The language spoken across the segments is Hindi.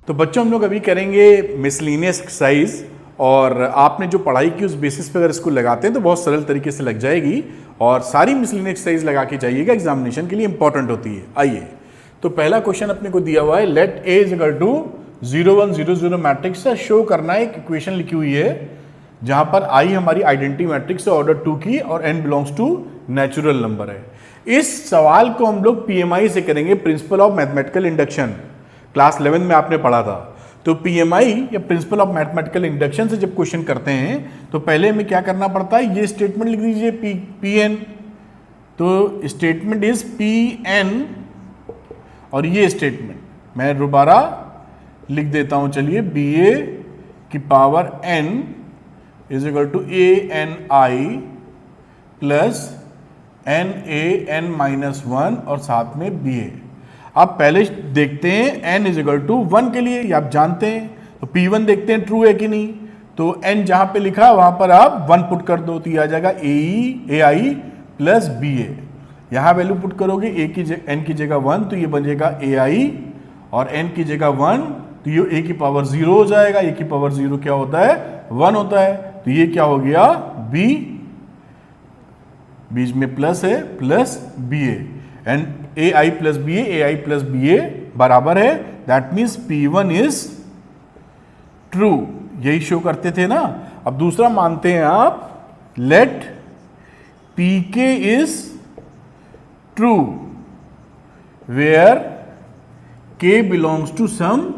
तो बच्चों हम लोग अभी करेंगे मिसलिनियस एक्सरसाइज, और आपने जो पढ़ाई की उस बेसिस पे अगर इसको लगाते हैं तो बहुत सरल तरीके से लग जाएगी, और सारी मिसलिनियस एक्सरसाइज लगा के जाइएगा, एग्जामिनेशन के लिए इंपॉर्टेंट होती है। आइए, तो पहला क्वेश्चन अपने को दिया हुआ है, let A is equal to 0 1 0 0 matrix से शो करना है। एक इक्वेशन लिखी हुई है जहां पर आई हमारी आइडेंटिटी मैट्रिक्स है ऑर्डर 2 की, और n belongs to natural number है। इस सवाल को हम लोग पीएमआई से करेंगे, principle of mathematical induction, class 11 में आपने पढ़ा था। तो पीएमआई या प्रिंसिपल ऑफ मैथमेटिकल इंडक्शन से जब क्वेश्चन करते हैं तो पहले हमें क्या करना पड़ता है, ये स्टेटमेंट लिख दीजिए पी एन। तो स्टेटमेंट इज पी एन, और ये स्टेटमेंट मैं दोबारा लिख देता हूं, चलिए, बी ए की power n is equal to A N I plus N A N minus 1 और साथ में बी ए। आप पहले देखते हैं n इज इक्वल टू 1 के लिए, ये आप जानते हैं, तो P1 देखते हैं ट्रू है कि नहीं। तो n जहां पे लिखा वहां पर आप 1 पुट कर दो, तो ये आ जाएगा ए आई प्लस बी ए। यहां वैल्यू पुट करोगे n की जगह 1, तो ये बन जाएगा ए आई, और n की जगह 1, तो ये a की पावर 0 हो जाएगा। a की पावर 0 क्या होता है, 1 होता है, तो ये क्या हो गया, b, बीच में प्लस है, plus B A, and A I plus B A बराबर है, that means P1 is true. यही शो करते थे ना। अब दूसरा मानते हैं आप, let Pk is true where k belongs to some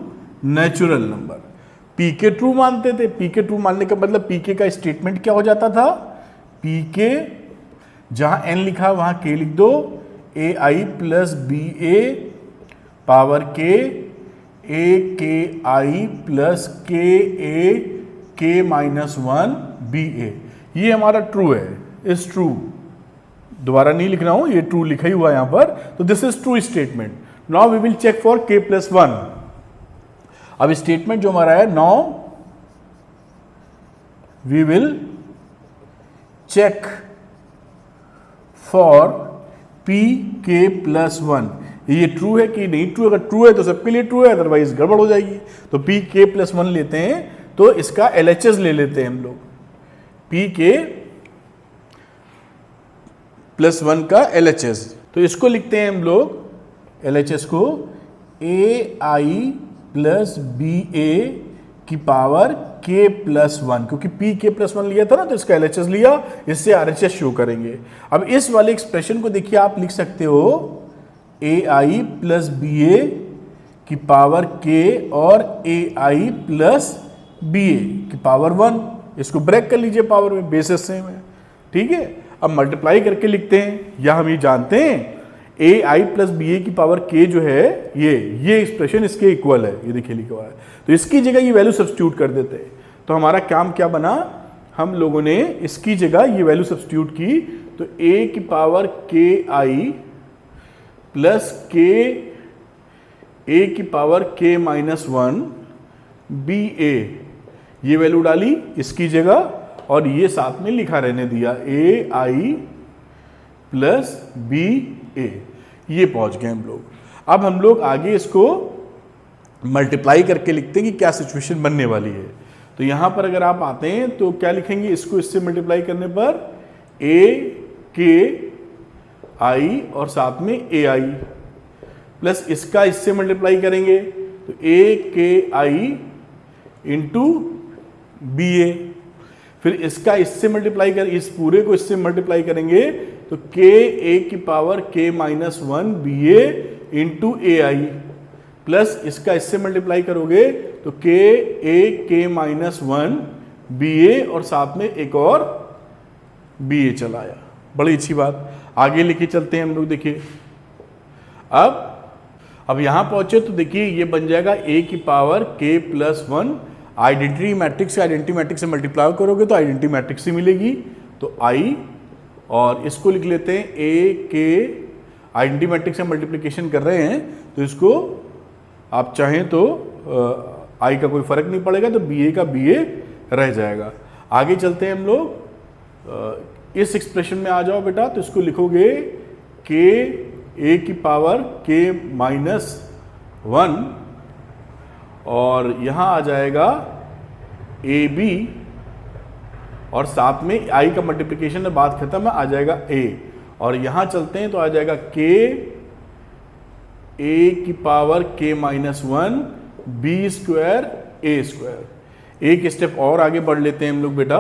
natural number. Pk true मानते थे। Pk ट्रू मानने का मतलब Pk का स्टेटमेंट क्या हो जाता था, Pk जहां n लिखा वहां k लिख दो, ए I plus B A power के, ए के आई प्लस के ए के माइनस 1 बी ए। ये हमारा ट्रू है, इज ट्रू। दोबारा नहीं लिख रहा हूं, ये ट्रू लिखा ही हुआ है यहां पर। तो this is true statement. Now we will check for K plus 1। अब स्टेटमेंट जो हमारा है, now we will check for P K plus 1। ये ट्रू है कि नहीं ट्रू। अगर ट्रू है तो सबके लिए ट्रू है, अदरवाइज गड़बड़ हो जाएगी। तो पी के प्लस 1 लेते हैं, तो इसका एलएचएस ले लेते हैं हम लोग, पी के प्लस 1 का एलएचएस। तो इसको लिखते हैं हम लोग एलएचएस को, ए आई प्लस बी ए की पावर के प्लस 1, क्योंकि पी के प्लस 1 लिया था ना, तो इसका एलएचएस लिया, इससे आरएचएस शो करेंगे। अब इस वाले एक्सप्रेशन को देखिए, आप लिख सकते हो ए आई प्लस बी ए की पावर के और ए आई प्लस बी ए की पावर 1। इसको ब्रेक कर लीजिए पावर में, बेसिस सेम है, ठीक है। अब मल्टीप्लाई करके लिखते हैं, या हम ये जानते हैं ए आई प्लस बी ए की पावर के जो है, ये एक्सप्रेशन इसके इक्वल है, ये देखिए लिखा हुआ है। तो इसकी जगह ये वैल्यू सब्स्टिट्यूट कर देते हैं। तो हमारा काम क्या बना, हम लोगों ने इसकी जगह ये वैल्यू सब्स्टिट्यूट की, तो ए की पावर के आई प्लस के ए की पावर के माइनस 1 बी ए, ये वैल्यू डाली इसकी जगह, और ये साथ में लिखा रहने दिया ए आई प्लस बी ए। ये पहुंच गए हम लोग। अब हम लोग आगे इसको मल्टीप्लाई करके लिखते हैं कि क्या सिचुएशन बनने वाली है। तो यहां पर अगर आप आते हैं तो क्या लिखेंगे, इसको इससे मल्टीप्लाई करने पर ए के आई और साथ में ए आई, प्लस इसका इससे मल्टीप्लाई करेंगे तो ए के आई इंटू बी ए, फिर इसका इससे मल्टीप्लाई कर, इस पूरे को इससे मल्टीप्लाई करेंगे तो के ए की पावर के minus 1 B A into A I, plus इसका इससे मल्टीप्लाई करोगे तो के ए के माइनस 1 बी ए, और साथ में एक और बी ए चलाया। बड़ी अच्छी बात। आगे लेके चलते हैं हम लोग। देखिए अब यहां पहुंचे तो देखिए ये बन जाएगा ए की पावर के प्लस 1, आइडेंटिटी मैट्रिक्स से मल्टीप्लाई करोगे तो आइडेंटिटी मैट्रिक्स से मिलेगी, तो आई, और इसको लिख लेते हैं ए के, आइडेंटिटी मैट्रिक्स से मल्टीप्लिकेशन कर रहे हैं तो इसको आप चाहें तो आई का कोई फर्क नहीं पड़ेगा, तो बी ए का बी ए रह जाएगा। आगे चलते हैं हम लोग, इस एक्सप्रेशन में आ जाओ बेटा, तो इसको लिखोगे के ए की पावर के माइनस 1 और यहाँ आ जाएगा ए बी, और साथ में आई का मल्टीप्लिकेशन है, बात खत्म है, आ जाएगा ए। और यहाँ चलते हैं तो आ जाएगा के ए की पावर के माइनस 1 बी स्क्वायर ए स्क्वायर। एक स्टेप और आगे बढ़ लेते हैं हम लोग बेटा,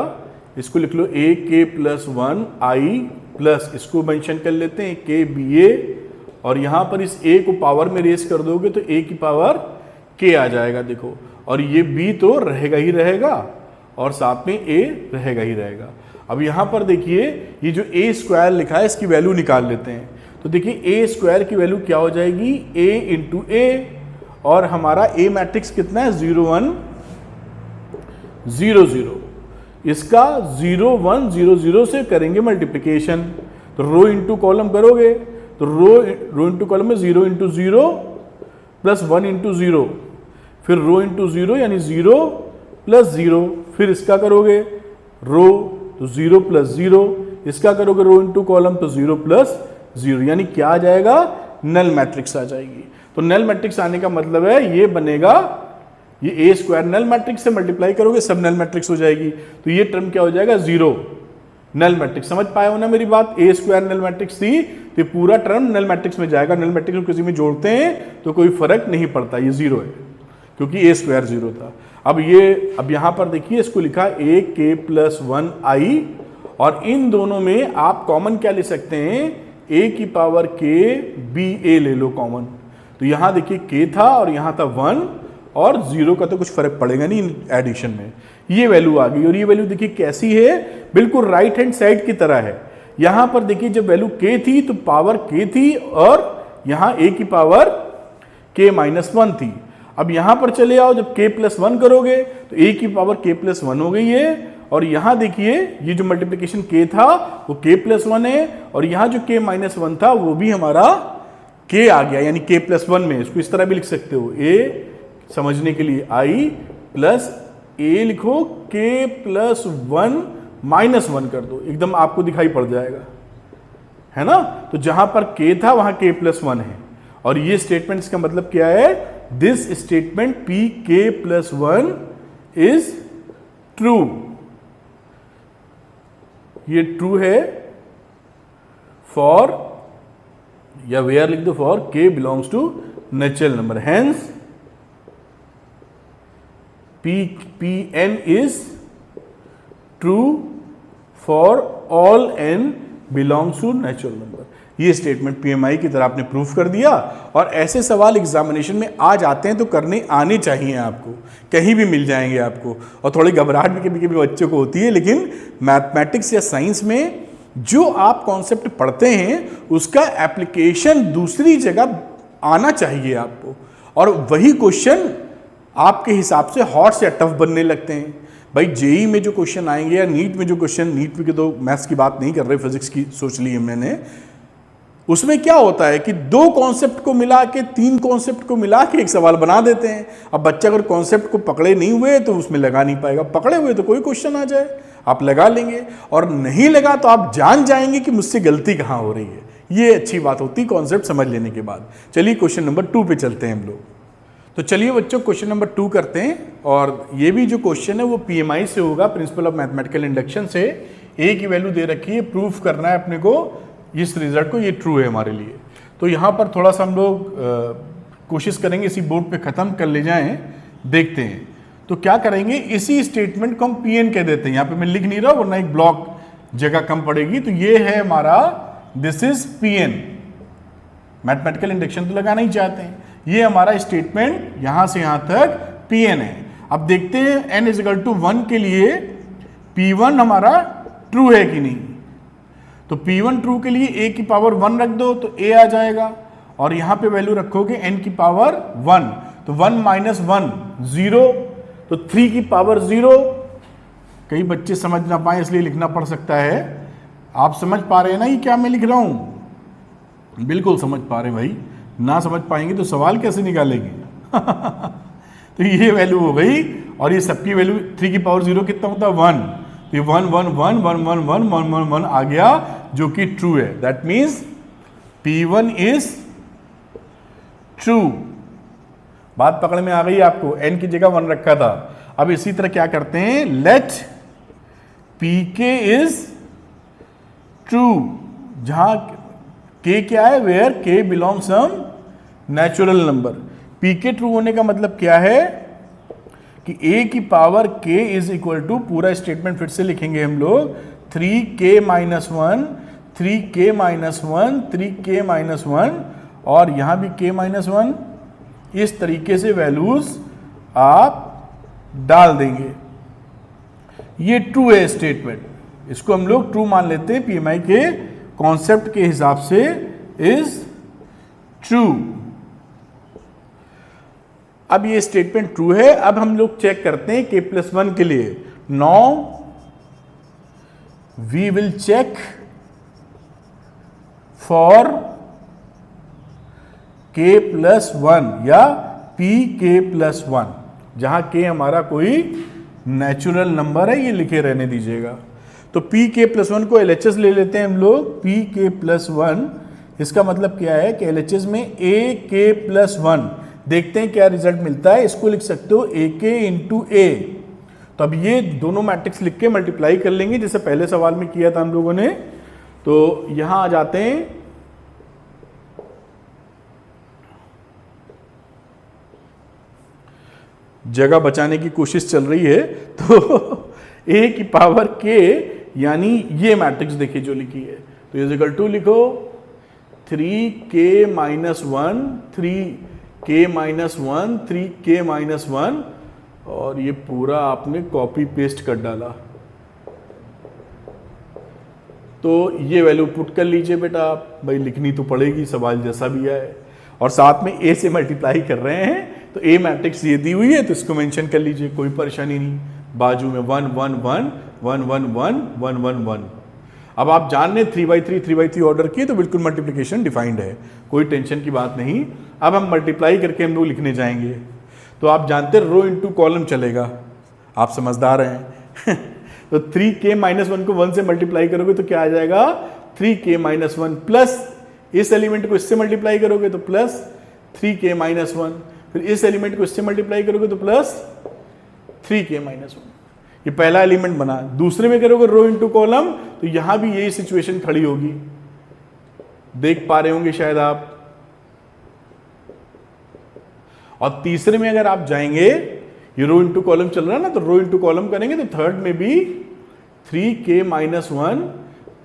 इसको लिख लो ए के प्लस 1 आई प्लस, इसको मेंशन कर लेते हैं के बी ए, और यहाँ पर इस ए को पावर में रेस कर दोगे तो ए की पावर के आ जाएगा देखो, और ये बी तो रहेगा ही रहेगा और साथ में ए रहेगा ही रहेगा। अब यहाँ पर देखिए ये जो ए स्क्वायर लिखा है इसकी वैल्यू निकाल लेते हैं। तो देखिए ए स्क्वायर की वैल्यू क्या हो जाएगी, ए इंटू ए, और हमारा ए मैट्रिक्स कितना है 0 1 0 0, इसका 0 1 0 0 से करेंगे मल्टीप्लिकेशन, तो रो इंटू कॉलम करोगे तो रो इंटू कॉलम में 0 इंटू 0 प्लस 1 इंटू 0, फिर रो इंटू 0 यानी 0 प्लस 0, फिर इसका करोगे रो तो 0 प्लस 0, इसका करोगे रो इंटू कॉलम तो 0 प्लस 0, यानी क्या आ जाएगा, नल मैट्रिक्स आ जाएगी। तो नल मैट्रिक्स आने का मतलब है ये बनेगा, ये ए स्क्वायर नल मैट्रिक्स से मल्टीप्लाई करोगे सब नल मैट्रिक्स हो जाएगी, तो ये टर्म क्या हो जाएगा 0 नल मैट्रिक्स। समझ पाए हो ना मेरी बात, ए स्क्वायर नल मैट्रिक्स थी तो पूरा टर्म नल मैट्रिक्स में जाएगा। नल मैट्रिक्स को किसी में जोड़ते हैं तो कोई फर्क नहीं पड़ता, ये 0 है क्योंकि ए स्क्वायर 0 था। अब यहाँ पर देखिए इसको लिखा ए के प्लस 1 आई, और इन दोनों में आप कॉमन क्या ले सकते हैं, ए की पावर के बी ए ले लो कॉमन। तो यहाँ देखिए के था और यहाँ था 1 और 0 का तो कुछ फर्क पड़ेगा नहीं एडिशन में, ये वैल्यू आ गई। और ये वैल्यू देखिए कैसी है, बिल्कुल राइट हैंड साइड की तरह है। यहाँ पर देखिए जब वैल्यू के थी तो पावर के थी, और यहाँ ए की पावर के माइनस 1 थी। अब यहाँ पर चले आओ, जब k प्लस 1 करोगे तो a की पावर k प्लस 1 हो गई है, और यहाँ देखिए ये जो मल्टीप्लिकेशन k था वो k प्लस 1 है, और यहाँ जो k माइनस 1 था वो भी हमारा k आ गया, यानी k प्लस 1 में। इसको इस तरह भी लिख सकते हो, a समझने के लिए i प्लस a लिखो, k प्लस 1 माइनस 1 कर दो, एकदम आपको दिखाई पड़ जाएगा, है ना। तो जहां पर k था वहां k प्लस 1 है, और ये स्टेटमेंट इसका मतलब क्या है, this statement P K plus 1 is true, ये ट्रू है फॉर, या वेयर लिख दो, for K belongs to natural number, hence P N is true for all N belongs to natural number. ये स्टेटमेंट पीएमआई की तरह आपने प्रूफ कर दिया। और ऐसे सवाल एग्जामिनेशन में आ जाते हैं तो करने आने चाहिए आपको, कहीं भी मिल जाएंगे आपको। और थोड़ी घबराहट भी कभी कभी बच्चों को होती है, लेकिन मैथमेटिक्स या साइंस में जो आप कॉन्सेप्ट पढ़ते हैं उसका एप्लीकेशन दूसरी जगह आना चाहिए आपको, और वही क्वेश्चन आपके हिसाब से हॉट से टफ बनने लगते हैं। भाई जेई में जो क्वेश्चन आएंगे या नीट में जो क्वेश्चन, नीट में तो मैथ्स की बात नहीं कर रहे, फिजिक्स की सोच ली है मैंने, उसमें क्या होता है कि 2 कॉन्सेप्ट को मिला के 3 कॉन्सेप्ट को मिला के एक सवाल बना देते हैं। अब बच्चा अगर कॉन्सेप्ट को पकड़े नहीं हुए तो उसमें लगा नहीं पाएगा, पकड़े हुए तो कोई क्वेश्चन आ जाए आप लगा लेंगे, और नहीं लगा तो आप जान जाएंगे कि मुझसे गलती कहाँ हो रही है। ये अच्छी बात होती है कॉन्सेप्ट समझ लेने के बाद। चलिए क्वेश्चन नंबर 2 पे चलते हैं हम लोग। तो चलिए बच्चों क्वेश्चन नंबर 2 करते हैं, और ये भी जो क्वेश्चन है वो पीएमआई से होगा, प्रिंसिपल ऑफ मैथमेटिकल इंडक्शन से। ए की वैल्यू दे रखी है, प्रूफ करना है अपने को इस रिजल्ट को, ये ट्रू है हमारे लिए। तो यहाँ पर थोड़ा सा हम लोग कोशिश करेंगे इसी बोर्ड पे ख़त्म कर ले जाएं, देखते हैं। तो क्या करेंगे, इसी स्टेटमेंट को हम पीएन कह देते हैं। यहाँ पे मैं लिख नहीं रहा वरना एक ब्लॉक जगह कम पड़ेगी। तो ये है हमारा, this is PN, mathematical induction तो लगाना ही चाहते हैं। ये हमारा स्टेटमेंट यहाँ से यहाँ तक पीएन है। अब देखते हैं n इजिकल टू 1 के लिए P1 हमारा ट्रू है कि नहीं। तो P1 ट्रू के लिए a की पावर 1 रख दो तो a आ जाएगा, और यहाँ पे वैल्यू रखोगे n की पावर 1, तो 1 माइनस 1 0, तो 3 की पावर 0। कई बच्चे समझ ना पाए इसलिए लिखना पड़ सकता है। आप समझ पा रहे हैं ना ये क्या मैं लिख रहा हूँ? बिल्कुल समझ पा रहे हैं भाई, ना समझ पाएंगे तो सवाल कैसे निकालेंगे? तो ये वैल्यू हो गई, और ये सबकी वैल्यू 3 की पावर 0 कितना होता है 1, तो ये 1 1 1 1 1 1 1 1 1 आ गया, जो कि ट्रू है। That means P1 is true बात पकड़ में आ गई आपको, एन की जगह 1 रखा था। अब इसी तरह क्या करते हैं, let P K is true, जहां के क्या है, where K belong some natural number. P K true होने का मतलब क्या है कि a की power k is equal to, पूरा स्टेटमेंट फिर से लिखेंगे हम लोग, 3k minus 1, 3k minus 1, 3k minus 1, और यहां भी k माइनस 1। इस तरीके से वैल्यूज आप डाल देंगे। ये ट्रू है स्टेटमेंट, इसको हम लोग ट्रू मान लेते हैं, पीएमआई के कॉन्सेप्ट के हिसाब से इज ट्रू। अब ये स्टेटमेंट ट्रू है। अब हम लोग चेक करते हैं k+1 के लिए। Now we will check for k+1 या pk+1, जहां k हमारा कोई नेचुरल नंबर है, ये लिखे रहने दीजिएगा। तो pk+1 को LHS ले लेते हैं हम लोग। pk+1 इसका मतलब क्या है कि LHS में ak+1, देखते हैं क्या रिजल्ट मिलता है। इसको लिख सकते हो ak इंटू ए। तो अब ये दोनों मैट्रिक्स लिख के मल्टीप्लाई कर लेंगे, जैसे पहले सवाल में किया था हम लोगों ने। तो यहां आ जाते हैं, जगह बचाने की कोशिश चल रही है, तो a की पावर k, यानी ये मैट्रिक्स देखिए जो लिखी है, तो इज इक्वल टू लिखो 3k minus 1, 3k minus 1, 3k minus 1, और ये पूरा आपने कॉपी पेस्ट कर डाला। तो ये वैल्यू पुट कर लीजिए बेटा आप, भाई लिखनी तो पड़ेगी, सवाल जैसा भी है, और साथ में a से मल्टीप्लाई कर रहे हैं, तो a मैट्रिक्स ये दी हुई है, तो इसको मेंशन कर लीजिए, कोई परेशानी नहीं। बाजू में 1 1 1 1 1 1 1 1 1। अब आप जान रहे 3/3 3/3 ऑर्डर किए, तो बिल्कुल मल्टीप्लिकेशन डिफाइंड है, कोई टेंशन की बात नहीं। अब हम मल्टीप्लाई करके हम लोग लिखने जाएंगे, तो आप जानते रो इंटू कॉलम चलेगा, आप समझदार हैं। तो 3k माइनस 1 को 1 से मल्टीप्लाई करोगे तो क्या आ जाएगा, 3k माइनस 1 प्लस इस एलिमेंट को इससे मल्टीप्लाई करोगे तो प्लस 3k माइनस 1, फिर इस एलिमेंट को इससे मल्टीप्लाई करोगे तो प्लस 3k माइनस 1। ये पहला एलिमेंट बना। दूसरे में करोगे रो इंटू कॉलम, तो यहां भी यही सिचुएशन खड़ी होगी, देख पा रहे होंगे शायद आप। और तीसरे में अगर आप जाएंगे, ये रो इंटू कॉलम चल रहा है ना, तो रो इंटू कॉलम करेंगे तो थर्ड में भी 3k minus 1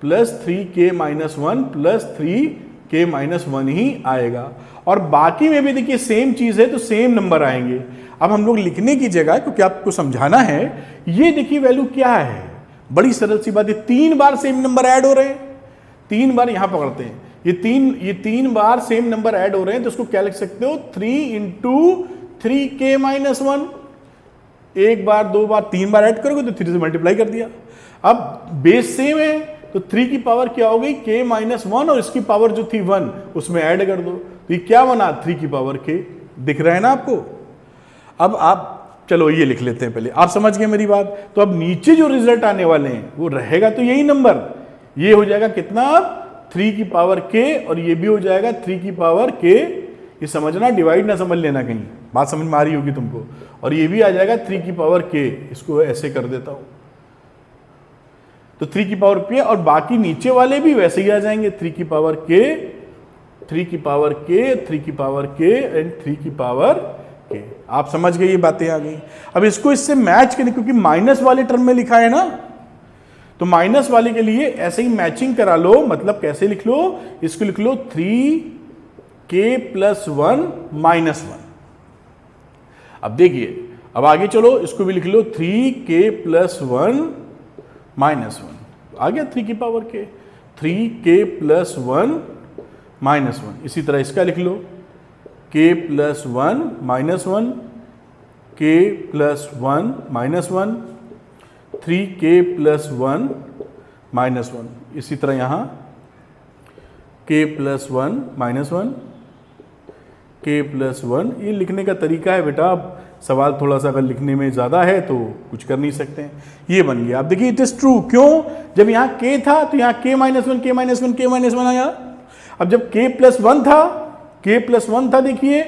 plus 3k minus 1 plus 3k minus 1 ही आएगा। और बाकी में भी देखिए सेम चीज है, तो सेम नंबर आएंगे। अब हम लोग लिखने की जगह, क्योंकि आपको समझाना है, ये देखिए वैल्यू क्या है, बड़ी सरल सी बात है, 3 बार सेम नंबर ऐड हो रहे हैं। 3 बार यहां पकड़ते हैं, ये तीन बार सेम नंबर ऐड हो रहे हैं, तो उसको क्या लिख सकते हो, 3 इंटू 3k माइनस 1। एक बार, दो बार, 3 बार ऐड करोगे तो 3 से मल्टीप्लाई कर दिया। अब बेस सेम है, तो 3 की पावर क्या हो गई, k माइनस 1, और इसकी पावर जो थी 1 उसमें ऐड कर दो, तो ये क्या बना, 3 की पावर k। दिख रहा है ना आपको। अब आप चलो ये लिख लेते हैं पहले, आप समझ गए मेरी बात। तो अब नीचे जो रिजल्ट आने वाले हैं वो रहेगा तो यही नंबर, ये हो जाएगा कितना, 3 की पावर k, और ये भी हो जाएगा 3 की पावर k। ये समझना, डिवाइड ना समझ लेना कहीं, बात समझ में आ रही होगी तुमको। और ये भी आ जाएगा 3 की पावर k, इसको ऐसे कर देता हूं, तो 3 की पावर k, और बाकी नीचे वाले भी वैसे ही आ जाएंगे, 3 की पावर k, 3 की पावर k, 3 की पावर k एंड 3 की पावर k। आप समझ गए, ये बातें आ गई। अब इसको इससे मैच करें, क्योंकि माइनस वाले टर्म में लिखा है ना, तो माइनस वाले के लिए ऐसे ही मैचिंग करा लो। मतलब कैसे लिख लो, इसको लिख लो 3k प्लस 1 माइनस 1। अब देखिए, अब आगे चलो, इसको भी लिख लो 3k प्लस 1 माइनस 1। आ गया 3 की power k, 3k plus 1 minus 1। इसी तरह इसका लिख लो k plus 1 minus 1, k plus 1 minus 1, 3k plus 1 minus 1। इसी तरह यहाँ k plus 1 minus 1, k plus 1। ये लिखने का तरीका है बेटा। अब सवाल थोड़ा सा अगर लिखने में ज़्यादा है तो कुछ कर नहीं सकते हैं। ये बन गया। आप देखिए इट इज़ ट्रू, क्यों, जब यहाँ k था तो यहाँ k minus 1 k minus 1 k minus 1 आया। अब जब k प्लस 1 था, k प्लस 1 था देखिए,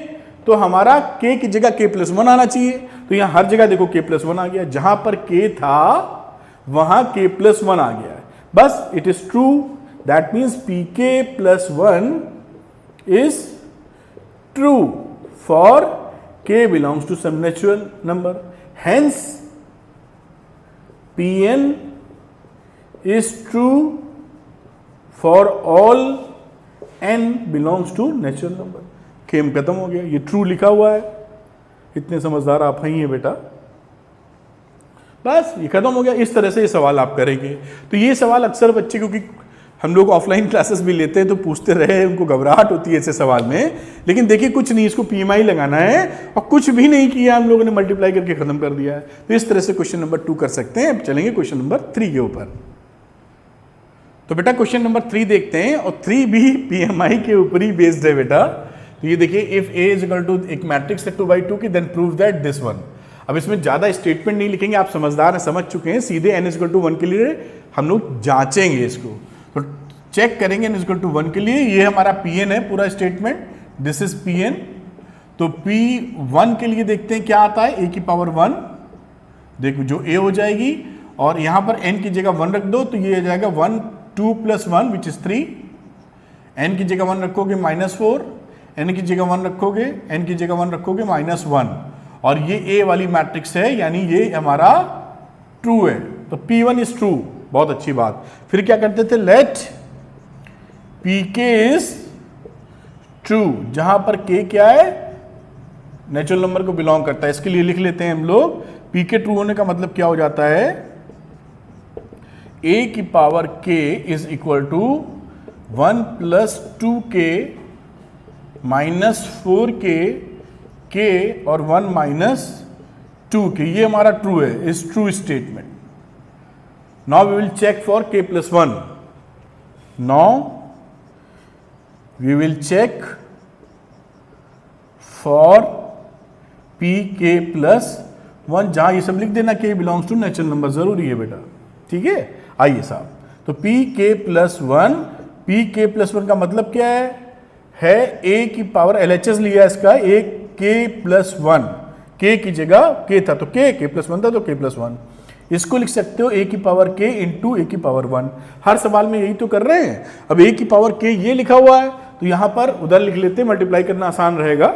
तो हमारा k की जगह k+1 आना चाहिए। तो यहां हर जगह देखो k+1 आ गया, जहां पर k था वहां k+1 आ गया है। बस it is true, that means pk+1 is true for k belongs to some natural number. Hence Pn is true for all n belongs to natural number. Khem खत्म हो गया, ये ट्रू लिखा हुआ है, इतने समझदार आप ही हैं बेटा, बस ये खत्म हो गया। इस तरह से ये सवाल आप करेंगे। तो ये सवाल अक्सर बच्चे, क्योंकि हम लोग ऑफलाइन क्लासेस भी लेते हैं तो पूछते रहे, उनको घबराहट होती है ऐसे सवाल में, लेकिन देखिए कुछ नहीं, इसको PMI लगाना है और कुछ भी नहीं किया हम लोगों ने, मल्टीप्लाई करके खत्म कर दिया है। तो इस तरह से क्वेश्चन नंबर 2 कर सकते हैं। अब चलेंगे क्वेश्चन नंबर 3 के ऊपर। तो बेटा क्वेश्चन नंबर 3 देखते हैं, और 3 भी PMI के ऊपर ही बेस्ड है बेटा। तो ये देखिए, if A is equal to एक मैट्रिक्स है 2/2 की, then prove that this one. अब इसमें ज्यादा स्टेटमेंट नहीं लिखेंगे, आप समझदार हैं, समझ चुके हैं, सीधे n इज इक्वल टू 1 के लिए हम लोग जांचेंगे इसको। तो चेक करेंगे n इज इक्वल टू 1 के लिए, ये हमारा Pn है पूरा स्टेटमेंट, दिस इज Pn। तो P1 के लिए देखते हैं क्या आता है, a की पावर 1, देखो जो a हो जाएगी, और यहां पर n की जगह 1 रख दो, तो ये आ जाएगा 1 2 + 1 विच इज 3। n की जगह 1 रखोगे -4, n की जगह 1 रखोगे, n की जगह 1 रखोगे -1, और ये a वाली मैट्रिक्स है, यानी ये हमारा ट्रू है। तो P1 इज ट्रू, बहुत अच्छी बात। फिर क्या करते थे, लेट Pk इज ट्रू, जहां पर k क्या है, नेचुरल नंबर को बिलोंग करता है। इसके लिए लिख लेते हैं हम लोग, Pk ट्रू होने का मतलब क्या हो जाता है, a की power k is equal to 1 + 2k -4k k और 1 - 2k, ये हमारा ट्रू है, is true statement. Now we will check for k+1। Now we will check for Pk+1, जहां ये सब लिख देना, k belongs to natural number, जरूरी है बेटा, ठीक है। आइए साहब, तो Pk+1, Pk+1 का मतलब क्या है a की पावर, LHS लिया इसका, a k+1, k की जगह k था तो k+1 था तो k+1, इसको लिख सकते हो a की पावर k इंटू a की पावर 1। हर सवाल में यही तो कर रहे हैं। अब a की पावर k ये लिखा हुआ है, तो यहां पर उधर लिख लेते हैं, मल्टीप्लाई करना आसान रहेगा।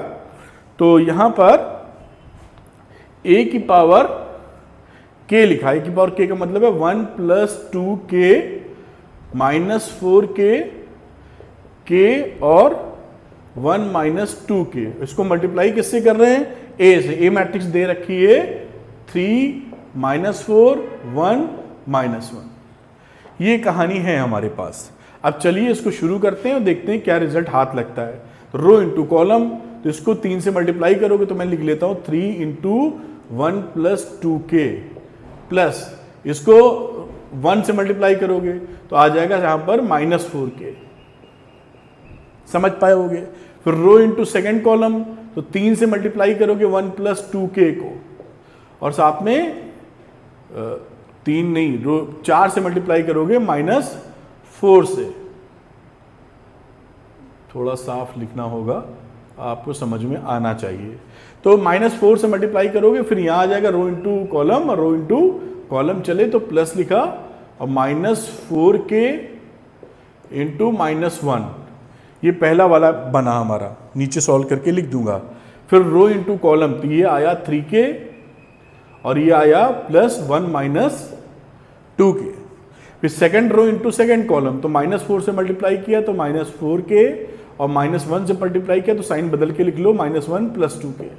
तो यहां पर a की पावर k लिखा है, a की पावर k का मतलब है 1 + 2k -4k k और 1 - 2k। इसको मल्टीप्लाई किससे कर रहे हैं, a से। a मैट्रिक्स दे रखी है 3 -4 1 -1। ये कहानी है हमारे पास। अब चलिए इसको शुरू करते हैं और देखते हैं क्या रिजल्ट हाथ लगता है। रो इंटू कॉलम, तो इसको 3 से मल्टीप्लाई करोगे तो मैं लिख लेता हूं 3 × 1 + 2k, प्लस इसको 1 से मल्टीप्लाई करोगे तो आ जाएगा यहां पर -4k, समझ पाए होगे। फिर रो इंटू सेकेंड कॉलम, तो 3 से मल्टीप्लाई करोगे 1 + 2k को, और साथ में 3 नहीं, रो 4 से मल्टीप्लाई करोगे -4 से। थोड़ा साफ लिखना होगा, आपको समझ में आना चाहिए। तो -4 से मल्टीप्लाई करोगे, फिर यहां आ जाएगा रो इंटू कॉलम, और रो इंटू कॉलम चले तो प्लस लिखा, और -4k इंटू -1, ये पहला वाला बना हमारा, नीचे सॉल्व करके लिख दूंगा। फिर रो इंटू कॉलम, तो ये आया 3k और ये आया +1 - 2k। फिर second row into second column, तो -4 से मल्टीप्लाई किया तो -4k, और -1 से मल्टीप्लाई किया तो साइन बदल के लिख लो -1 + 2k।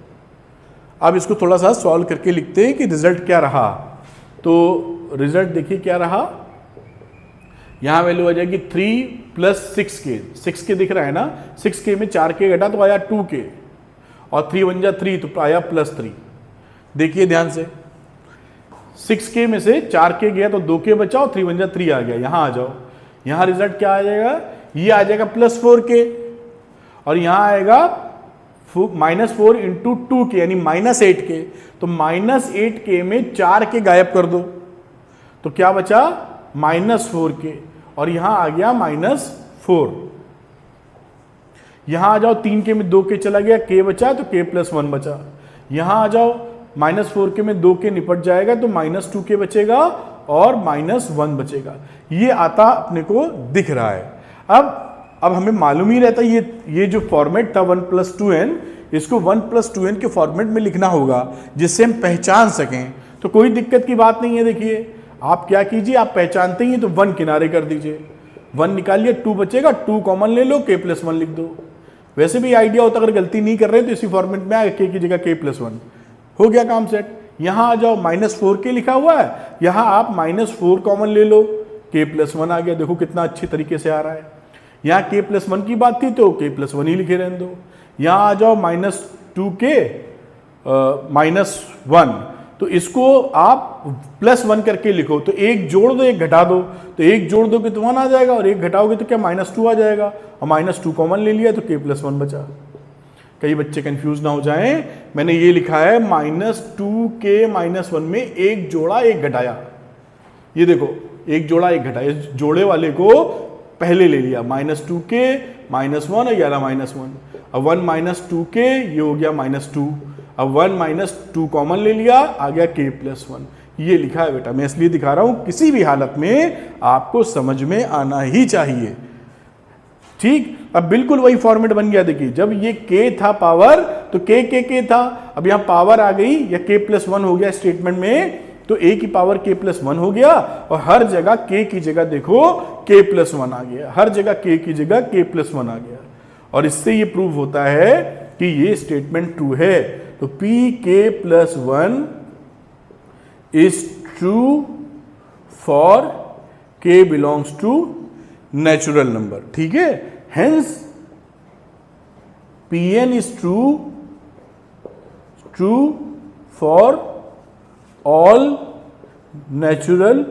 अब इसको थोड़ा सा सॉल्व करके लिखते हैं कि रिजल्ट क्या रहा। तो रिजल्ट देखिए क्या रहा, यहां वैल्यू आ जाएगी 3 + 6k, 6k दिख रहा है ना, 6k में 4k घटा तो आया 2k, और 3 × 1 = 3 तो आया +3। देखिए ध्यान से, 6k में से 4k गया तो 2k बचा, और 3 × 1 = 3 आ गया। यहां आ जाओ, यहां रिजल्ट क्या आ जाएगा, ये आ जाएगा +4k, और यहां आएगा -4 × 2k यानी -8k। तो -8k में 4k गायब कर दो तो क्या बचा, -4k, और यहां आ गया -4। यहाँ आ जाओ, 3 के में 2 के चला गया, k बचा तो k+1 बचा। यहाँ आ जाओ, -4 के में 2 के निपट जाएगा तो -2k बचेगा और -1 बचेगा। ये आता अपने को दिख रहा है। अब हमें मालूम ही रहता है ये जो फॉर्मेट था 1+2n, इसको 1+2n के फॉर्मेट में लिखना होगा जिससे हम पहचान सकें। तो कोई दिक्कत की बात नहीं है। देखिए आप क्या कीजिए, आप पहचानते ही तो 1 किनारे कर दीजिए, 1 निकालिए, 2 बचेगा, 2 कॉमन ले लो, k+1 लिख दो। वैसे भी आइडिया होता अगर गलती नहीं कर रहे तो इसी फॉर्मेट में आएगा, k की जगह k+1, हो गया काम सेट। यहां आ जाओ, -4k लिखा हुआ है, यहां आप -4 कॉमन ले लो, k+1 आ गया। देखो कितना अच्छी तरीके से आ रहा है। यहाँ k+1 की बात थी तो k+1 ही लिखे रहने दो। यहाँ आ जाओ -2k -1, तो इसको आप +1 करके लिखो, तो एक जोड़ दो एक घटा दो, तो एक जोड़ दो तो 1 आ जाएगा और एक घटाओगे तो क्या -2 आ जाएगा, और -2 कॉमन ले लिया तो k+1 बचा। कई बच्चे कंफ्यूज ना हो जाएं, मैंने ये लिखा है -2k -1 में एक जोड़ा एक घटाया। ये देखो एक जोड़ा एक घटाया, इस जोड़े वाले को पहले ले लिया, -2k -1 और ये -1, अब 1 -2k ये हो गया -2, अब 1 -2 कॉमन ले लिया, आ गया k+1। ये लिखा है बेटा, मैं इसलिए दिखा रहा हूं, किसी भी हालत में आपको समझ में आना ही चाहिए। ठीक, अब बिल्कुल वही फॉर्मेट बन गया। देखिए जब ये k था पावर तो k था, अब यहां पावर आ गई या k+1 हो गया स्टेटमेंट में, तो a की पावर k+1 हो गया और हर जगह k की जगह देखो k+1 आ गया, हर जगह k की जगह k+1 आ गया। और इससे ये प्रूव होता है कि ये स्टेटमेंट ट्रू है। तो pk+1 is true for k belongs to natural number. ठीक है, hence pn is true for all natural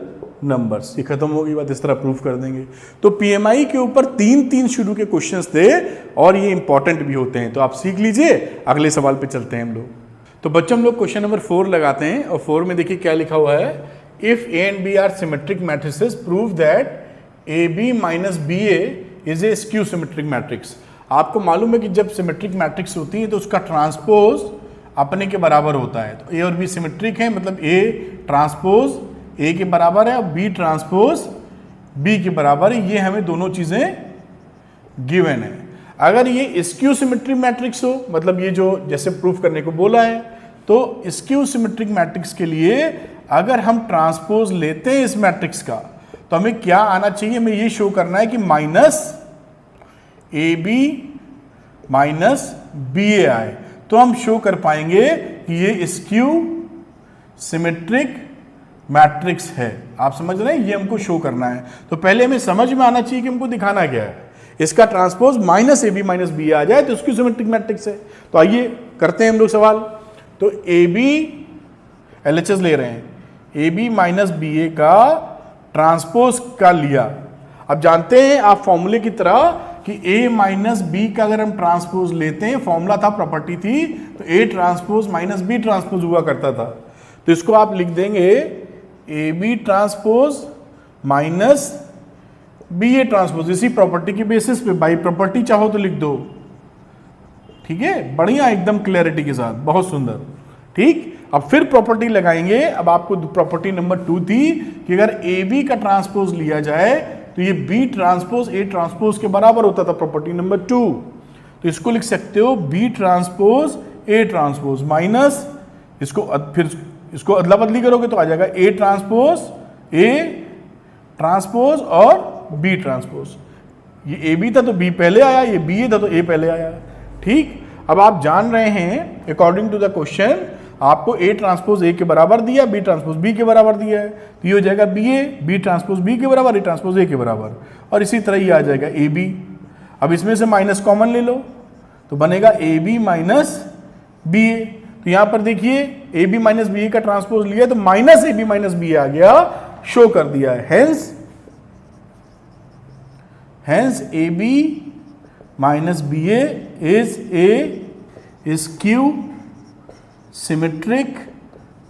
numbers. ये खत्म होगी बात, इस तरह प्रूफ कर देंगे। तो पीएमआई के ऊपर 3 शुरू के क्वेश्चंस थे और ये इंपॉर्टेंट भी होते हैं, तो आप सीख लीजिए। अगले सवाल पे चलते हैं हम लोग। तो बच्चों हम लोग क्वेश्चन नंबर 4 लगाते हैं और 4 में देखिए क्या लिखा हुआ है, if A and B are symmetric matrices prove that A B minus B A is a skew symmetric matrix. आपको मालूम है कि जब सिमेट्रिक मैट्रिक्स होती है तो उसका ट्रांसपोज अपने के बराबर होता है। तो ए और बी सिमेट्रिक है, मतलब ए ट्रांसपोज ए के बराबर है और बी ट्रांसपोज बी के बराबर है। ये हमें दोनों चीजें गिवन है। अगर ये स्क्यू सिमेट्रिक मैट्रिक्स हो, मतलब ये जो जैसे प्रूफ करने को बोला है, तो स्क्यू सिमेट्रिक मैट्रिक्स के लिए अगर हम ट्रांसपोज लेते हैं इस मैट्रिक्स का, तो हमें क्या आना चाहिए, हमें ये शो करना है कि -AB -BA आए, तो हम शो कर पाएंगे कि ये स्क्यू सिमेट्रिक मैट्रिक्स है। आप समझ रहे हैं, ये हमको शो करना है। तो पहले हमें समझ में आना चाहिए कि हमको दिखाना क्या है। इसका ट्रांसपोज -AB -BA आ जाए तो स्क्यू सिमेट्रिक मैट्रिक्स है। तो आइए करते हैं हम लोग सवाल। तो AB LHS ले रहे हैं, AB -BA का ट्रांसपोज का लिया। अब जानते हैं आप फॉर्मूले की तरह कि A -B का अगर हम ट्रांसपोज लेते हैं, फॉर्मूला था, प्रॉपर्टी थी, तो A ट्रांसपोज -B ट्रांसपोज हुआ करता था। तो इसको आप लिख देंगे AB ट्रांसपोज -BA ट्रांसपोज, इसी प्रॉपर्टी की बेसिस पे, बाई प्रॉपर्टी चाहो तो लिख दो। ठीक है, बढ़िया, एकदम क्लैरिटी के साथ, बहुत सुंदर। ठीक, अब फिर प्रॉपर्टी लगाएंगे। अब आपको प्रॉपर्टी नंबर 2 थी कि अगर AB का ट्रांसपोज लिया जाए तो ये B ट्रांसपोज A ट्रांसपोज के बराबर होता था, प्रॉपर्टी नंबर 2। तो इसको लिख सकते हो B transpose A transpose minus, इसको फिर इसको अदला बदली करोगे तो आ जाएगा A ट्रांसपोज A ट्रांसपोज और B ट्रांसपोज। ये AB था तो B पहले आया, ये BA था तो A पहले आया। ठीक, अब आप जान रहे हैं अकॉर्डिंग टू द क्वेश्चन आपको A ट्रांसपोज A के बराबर दिया, B ट्रांसपोज B के बराबर दिया है, तो ये हो जाएगा B ट्रांसपोज B के बराबर, A ट्रांसपोज A के बराबर, और इसी तरह ये आ जाएगा AB। अब इसमें से माइनस कॉमन ले लो तो बनेगा AB -BA। तो यहां पर देखिए AB -BA का ट्रांसपोज लिया तो -AB -BA आ गया, शो कर दिया है। Hence AB -BA is a skew symmetric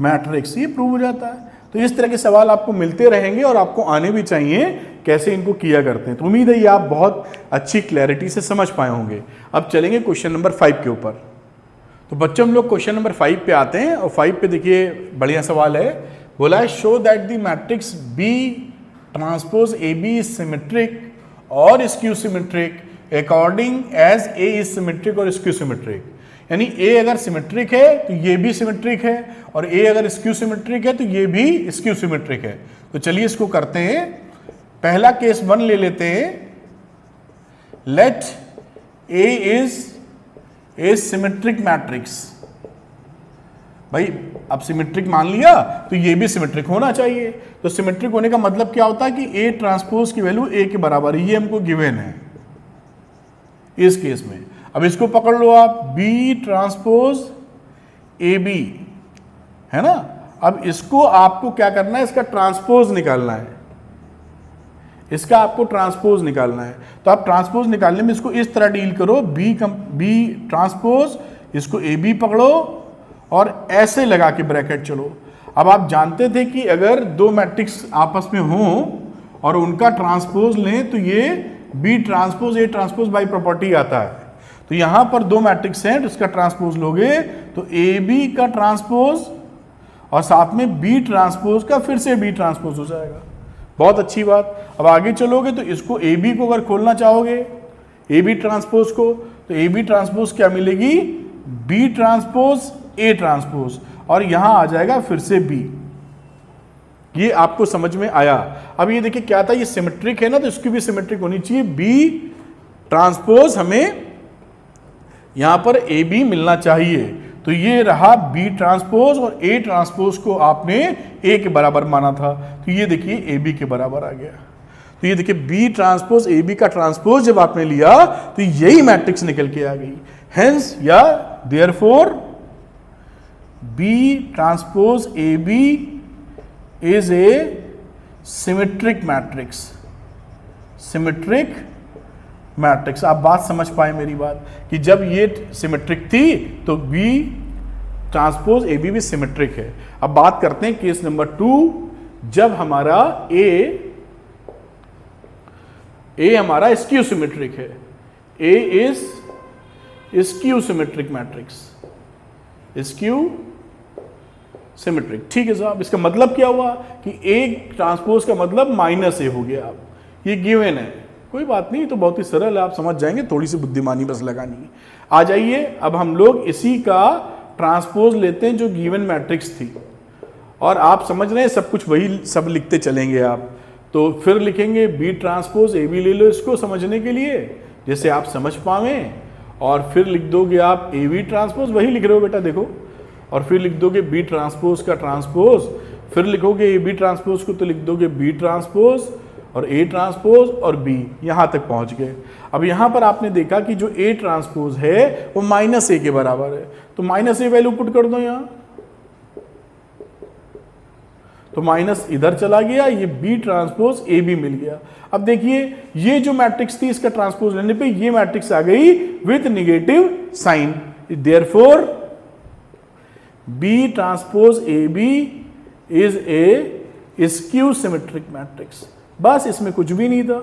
matrix, ये प्रूव हो जाता है। तो इस तरह के सवाल आपको मिलते रहेंगे और आपको आने भी चाहिए, कैसे इनको किया करते हैं। तो उम्मीद है ये आप बहुत अच्छी क्लैरिटी से समझ पाए होंगे। अब चलेंगे क्वेश्चन नंबर 5 के ऊपर। तो बच्चों हम लोग क्वेश्चन नंबर 5 पे आते हैं और 5 पे देखिए बढ़िया सवाल है, बोला है show that the matrix B transpose A B is symmetric और skew symmetric according as A is symmetric और स्क्यू सिमेट्रिक। यानी ए अगर सिमेट्रिक है तो ये भी सिमेट्रिक है, और ए अगर स्क्यू सिमेट्रिक है तो ये भी स्क्यू सिमेट्रिक है। तो चलिए इसको करते हैं। पहला केस 1 ले लेते हैं। Let A is a symmetric matrix. भाई अब सिमेट्रिक मान लिया तो ये भी सिमेट्रिक होना चाहिए। तो सिमेट्रिक होने का मतलब क्या होता है कि ए ट्रांसपोज की वैल्यू ए के बराबर है, ये हमको गिवन है इस केस में। अब इसको पकड़ लो आप, बी ट्रांसपोज ए बी है ना। अब इसको आपको क्या करना है, इसका ट्रांसपोज निकालना है, इसका आपको ट्रांसपोज निकालना है। तो आप ट्रांसपोज निकालने में इसको इस तरह डील करो, बी ट्रांसपोज, इसको ए बी पकड़ो और ऐसे लगा के ब्रैकेट चलो। अब आप जानते थे कि अगर दो मैट्रिक्स आपस में हों और उनका ट्रांसपोज लें तो ये B transpose A transpose by property आता है। तो यहां पर दो मैट्रिक्स हैं, इसका ट्रांसपोज लोगे तो ए बी का ट्रांसपोज और साथ में बी ट्रांसपोज का फिर से बी ट्रांसपोज हो जाएगा। बहुत अच्छी बात। अब आगे चलोगे तो इसको ए बी को अगर खोलना चाहोगे, ए बी ट्रांसपोज को, तो ए बी ट्रांसपोज क्या मिलेगी, बी ट्रांसपोज ए ट्रांसपोज, और यहां आ जाएगा फिर से बी। ये आपको समझ में आया। अब ये देखिए क्या था, ये सिमेट्रिक है ना, तो इसकी भी सिमेट्रिक होनी चाहिए। बी ट्रांसपोज हमें यहां पर ए बी मिलना चाहिए। तो ये रहा बी ट्रांसपोज और ए ट्रांसपोज को आपने ए के बराबर माना था, तो ये देखिए ए बी के बराबर आ गया। तो ये देखिए बी ट्रांसपोज ए बी का ट्रांसपोज जब आपने लिया तो यही मैट्रिक्स निकल के आ गई। हेंस या therefore B transpose A B is a symmetric matrix. Symmetric matrix. आप बात समझ पाए मेरी बात कि जब ये सिमेट्रिक थी तो बी ट्रांसपोज ए बी भी सिमेट्रिक है। अब बात करते हैं केस नंबर 2, जब हमारा ए हमारा स्क्यू सिमेट्रिक है। A is skew symmetric matrix, skew symmetric. ठीक है साहब, इसका मतलब क्या हुआ कि ए ट्रांसपोज का मतलब माइनस ए हो गया। अब ये गिवन है, कोई बात नहीं, तो बहुत ही सरल है, आप समझ जाएंगे, थोड़ी सी बुद्धिमानी बस लगानी है। आ जाइए, अब हम लोग इसी का ट्रांसपोज लेते हैं जो गिवन मैट्रिक्स थी, और आप समझ रहे हैं सब कुछ वही सब लिखते चलेंगे आप। तो फिर लिखेंगे बी ट्रांसपोज ए बी, ले लो इसको समझने के लिए जैसे आप समझ पावें, और फिर लिख दोगे आप ए बी ट्रांसपोज, वही लिख रहे हो बेटा देखो, और फिर लिख दोगे बी ट्रांसपोज का ट्रांसपोज, फिर लिखोगे ए बी ट्रांसपोज को तो लिख दोगे बी ट्रांसपोज और ए ट्रांसपोज और बी, यहां तक पहुंच गए। अब यहां पर आपने देखा कि जो ए ट्रांसपोज है वो माइनस ए के बराबर है, तो माइनस ए वैल्यू पुट कर दो यहां, तो माइनस इधर चला गया, ये बी ट्रांसपोज ए बी मिल गया। अब देखिए ये जो मैट्रिक्स थी इसका ट्रांसपोज लेने पे ये मैट्रिक्स आ गई with negative sign, therefore B transpose A B is a skew symmetric matrix. बस इसमें कुछ भी नहीं था,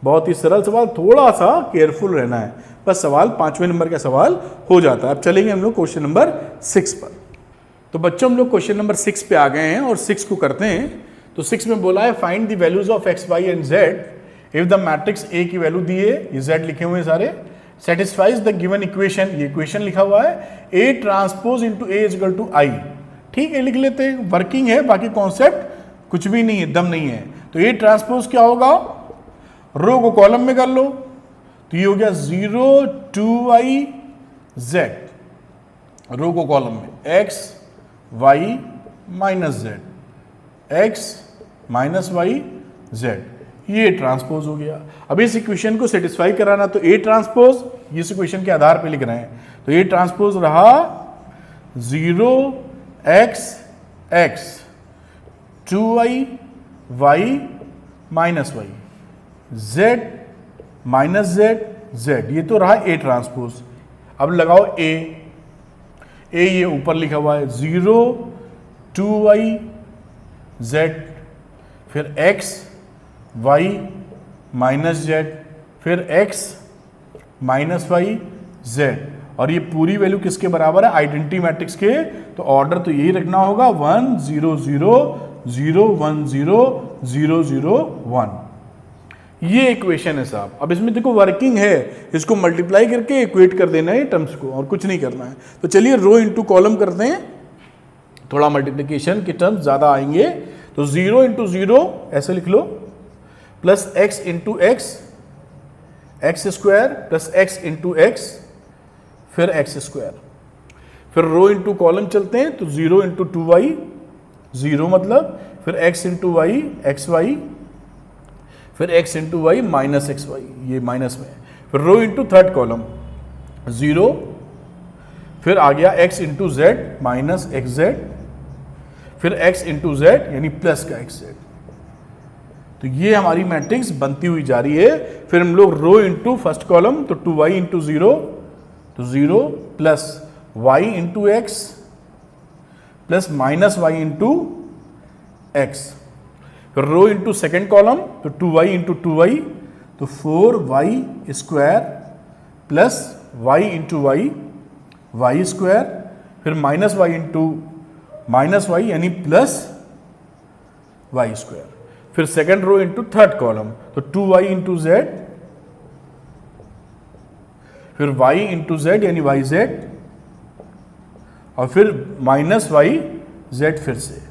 बहुत ही सरल सवाल, थोड़ा सा केयरफुल रहना है, बस सवाल 5वें नंबर का सवाल हो जाता है। अब चलेंगे हम लोग क्वेश्चन नंबर 6 पर। तो बच्चों हम लोग क्वेश्चन नंबर 6 पे आ गए हैं और 6 को करते हैं। तो 6 में बोला है find the values of X Y and Z if the matrix A की वैल्यू दी है, ये जेड लिखे हुए हैं सारे, सेटिस्फाइज द गिवन इक्वेशन, ये इक्वेशन लिखा हुआ है A transpose into A is equal to I. ठीक है, लिख लेते हैं, वर्किंग है, बाकी कॉन्सेप्ट कुछ भी नहीं है, दम नहीं है। तो ए ट्रांसपोज क्या होगा, रो को कॉलम में कर लो, तो ये हो गया 0 2i z, रो को कॉलम में x y minus z, x minus y z, ये ट्रांसपोज हो गया। अब इस इक्वेशन को सेटिस्फाई कराना तो ए ट्रांसपोज, इस इक्वेशन के आधार पे लिख रहे हैं, तो ए ट्रांसपोज रहा 0 x x 2i y minus y z minus z z, ये तो रहा ए ट्रांसपोज। अब लगाओ ए ये ऊपर लिखा हुआ है 0 2i z, फिर x y माइनस जेड, फिर x माइनस वाई जेड, और ये पूरी वैल्यू किसके बराबर है? आइडेंटिटी मैट्रिक्स के। तो ऑर्डर तो यही रखना होगा 1 0 0 0 1 0 0 0 1। ये इक्वेशन है साहब। अब इसमें देखो वर्किंग है, इसको मल्टीप्लाई करके इक्वेट कर देना है टर्म्स को, और कुछ नहीं करना है। तो चलिए रो इंटू कॉलम करते हैं, थोड़ा मल्टीप्लिकेशन के टर्म्स ज्यादा आएंगे। तो 0 इंटू 0 ऐसे लिख लो, plus x into x, x square plus x into x, फिर एक्स स्क्वायर। फिर रो इंटू कॉलम चलते हैं, तो 0 इंटू 2y, 0 मतलब, फिर x into Y X Y, फिर x into Y minus X Y, ये माइनस में। फिर रो इंटू थर्ड कॉलम 0, फिर आ गया x into Z minus x Z, फिर x इंटू जेड यानी प्लस का एक्स जेड। तो ये हमारी मैट्रिक्स बनती हुई जा रही है। फिर हम लोग रो इंटू फर्स्ट कॉलम, तो 2y इंटू 0, तो 0 plus y into X plus minus Y into x. फिर रो इंटू सेकेंड कॉलम, तो 2y इंटू 2y, तो 4y square plus y into y square, फिर minus Y into minus y यानी प्लस वाई स्क्वायर। फिर second row into third column, तो 2y इंटू जेड, फिर y इंटू जेड यानी वाई जेड, और फिर माइनस वाई जेड फिर से।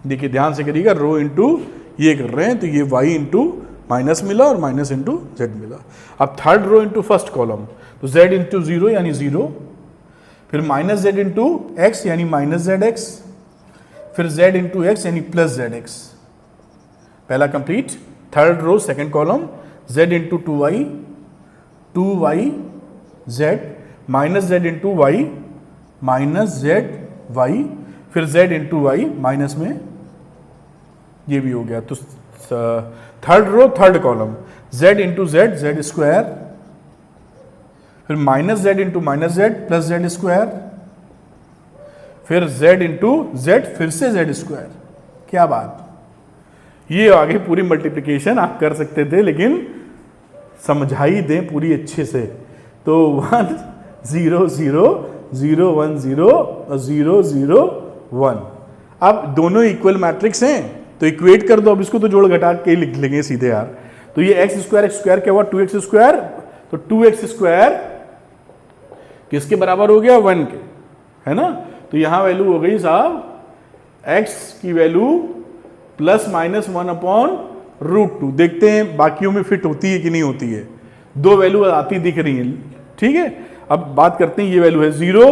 देखिए ध्यान से करिएगा, रो इंटू ये कर रहे हैं, तो ये y इंटू माइनस मिला और माइनस इंटू जेड मिला। अब third row into first column, तो z इंटू 0 यानी 0, फिर माइनस जेड इंटू एक्स यानी माइनस जेड एक्स, फिर z इंटू एक्स यानी प्लस जेड एक्स। पहला complete. Third row second column, z into 2y, 2y z minus Z into Y minus Z Y, फिर z इंटू वाई माइनस में, ये भी हो गया। तो third row third column, z into Z Z square, फिर minus Z into minus Z plus Z square, फिर z इंटू जेड फिर से जेड स्क्वायर। क्या बात, ये आगे पूरी मल्टीप्लिकेशन आप कर सकते थे, लेकिन समझा ही दें पूरी अच्छे से। तो 1 0 0 0 1 0 और 0 0 1। अब दोनों इक्वल मैट्रिक्स हैं, तो इक्वेट कर दो। अब इसको तो जोड़ घटा के लिख लेंगे सीधे यार। तो ये एक्स स्क्वायर क्या हुआ? 2x square. तो 2x स्क्वायर किसके बराबर हो गया? 1 के, है ना। तो यहां वैल्यू हो गई साहब x की value plus minus 1 upon root 2। देखते हैं बाकियों में फिट होती है कि नहीं होती है। दो वैल्यू आती दिख रही हैं, ठीक है। अब बात करते हैं, ये वैल्यू है 0,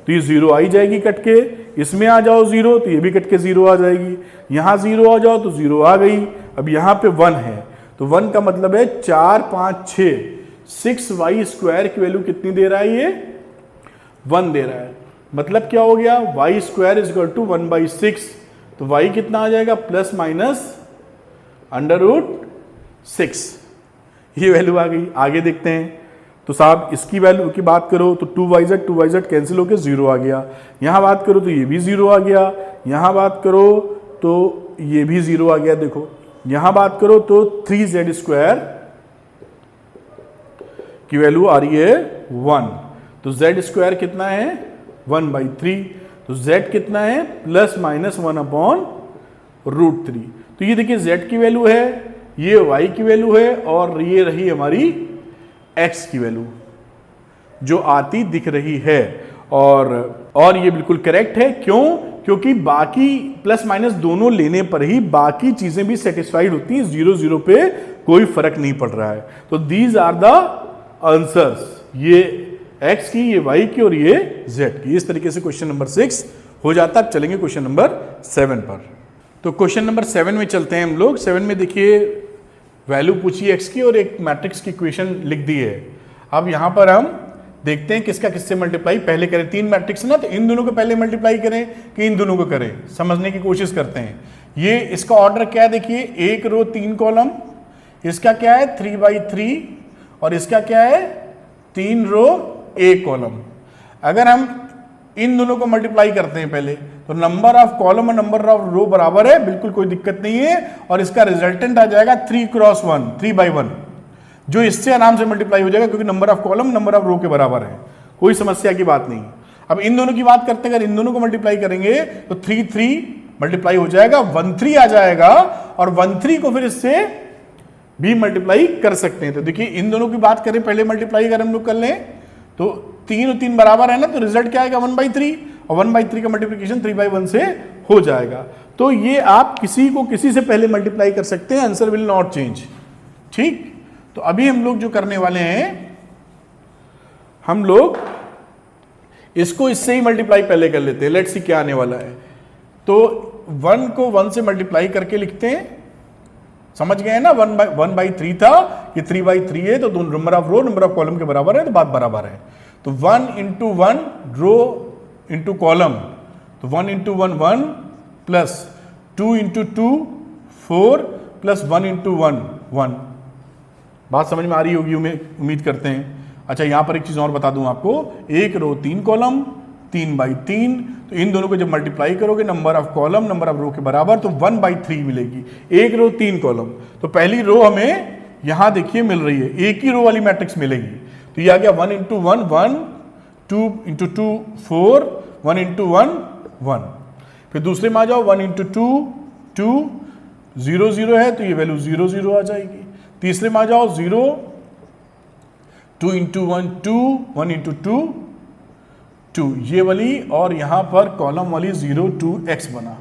तो ये 0 आई जाएगी कट के। इसमें आ जाओ 0, तो ये भी कट के 0 आ जाएगी। यहां 0 आ जाओ तो 0 आ गई। अब यहां पे 1 है, तो 1 का मतलब है 4 5 6 6y स्क्वायर की वैल्यू कितनी दे रहा है? ये 1 दे रहा है। मतलब क्या हो गया? y square is equal to 1/6। तो y कितना आ जाएगा? Plus minus under root 6। ये वैल्यू आ गई। आगे देखते हैं। तो साहब इसकी वैल्यू की बात करो तो 2yz कैंसिल होकर 0 आ गया। यहां बात करो तो ये भी 0 आ गया। यहां बात करो तो ये भी 0 आ गया। देखो यहां बात करो तो 3z स्क्वायर की वैल्यू आ रही है 1। तो z स्क्वायर कितना है? 1/3। तो z कितना है? Plus minus 1 upon root 3। तो ये देखिए z की वैल्यू है, ये y की वैल्यू है, और ये रही हमारी x की वैल्यू जो आती दिख रही है। और ये बिल्कुल करेक्ट है। क्यों? क्योंकि बाकी प्लस माइनस दोनों लेने पर ही बाकी चीजें भी सेटिस्फाइड होती हैं। 0 0 पे कोई फर्क नहीं पड़ रहा है। तो दीज आर द आंसर्स, ये x की, ये y की और ये z की। इस तरीके से क्वेश्चन नंबर 6 हो जाता है। अब चलेंगे क्वेश्चन नंबर 7 पर। तो क्वेश्चन नंबर 7 में चलते हैं हम लोग। 7 में देखिए वैल्यू पूछी x की और एक मैट्रिक्स की इक्वेशन लिख दी है। अब यहां पर हम देखते हैं किसका किससे मल्टीप्लाई पहले करें। 3 मैट्रिक्स ना, तो इन दोनों को पहले मल्टीप्लाई करें कि इन दोनों को करें, समझने की कोशिश करते हैं। ये इसका ऑर्डर क्या है? देखिए 1 रो 3 कॉलम, इसका क्या है? 3/3, और इसका क्या है? 3 रो 1 कॉलम। अगर हम इन दोनों को मल्टीप्लाई करते हैं पहले, तो नंबर ऑफ कॉलम और नंबर ऑफ रो बराबर है, बिल्कुल कोई दिक्कत नहीं है, और इसका रिजल्टेंट आ जाएगा 3 क्रॉस 1, 3/1, जो इससे आराम से मल्टीप्लाई हो जाएगा क्योंकि number of column number of row के बराबर है, कोई समस्या की बात नहीं। अब इन दोनों की बात करते हैं, अगर इन दोनों को मल्टीप्लाई करेंगे तो 3 मल्टीप्लाई हो जाएगा, 13 आ जाएगा, और 13 को फिर इससे भी मल्टीप्लाई कर सकते हैं। तो देखिए इन दोनों की बात करें, पहले मल्टीप्लाई अगर हम लोग कर लें तो 3 और 3 बराबर है ना, तो रिजल्ट क्या आएगा 1/3, और 1/3 का मल्टीप्लिकेशन 3/1 से हो जाएगा। तो ये आप किसी को किसी से पहले मल्टीप्लाई कर सकते हैं, आंसर विल नॉट चेंज। ठीक, तो अभी हम लोग जो करने वाले हैं, हम लोग इसको इससे ही मल्टीप्लाई पहले कर लेते हैं। लेट्स सी क्या आने वाला है। तो 1 को 1 से मल्टीप्लाई करके लिखते हैं, समझ गए ना, 1/3 था, ये 3/3 है, तो दोनों number of row number of column के बराबर है, तो बात बराबर है। तो 1 × 1 रो इंटू कॉलम, तो 1 × 1 1 प्लस 2 × 2 4 प्लस 1 × 1 1। बात समझ में आ रही होगी उम्मीद करते हैं। अच्छा, यहां पर एक चीज और बता दूं आपको, 1 रो 3 कॉलम, 3/3, तो इन दोनों को जब मल्टीप्लाई करोगे number of column number of row के बराबर, तो 1/3 मिलेगी। 1 रो 3 कॉलम, तो पहली रो हमें यहां देखिए मिल रही है, एक ही रो वाली मैट्रिक्स मिलेगी, तो ये आ गया 1 × 1 1, 2 × 2 4, 1 × 1 1। फिर दूसरे में आ जाओ, 1 × 2 2, 0 0 है, तो ये वैल्यू 0 0 आ जाएगी। तीसरे में आ जाओ 0, 2 × 1 2, 1 × 2 2, ये वाली, और यहां पर कॉलम वाली 0 2 x बना।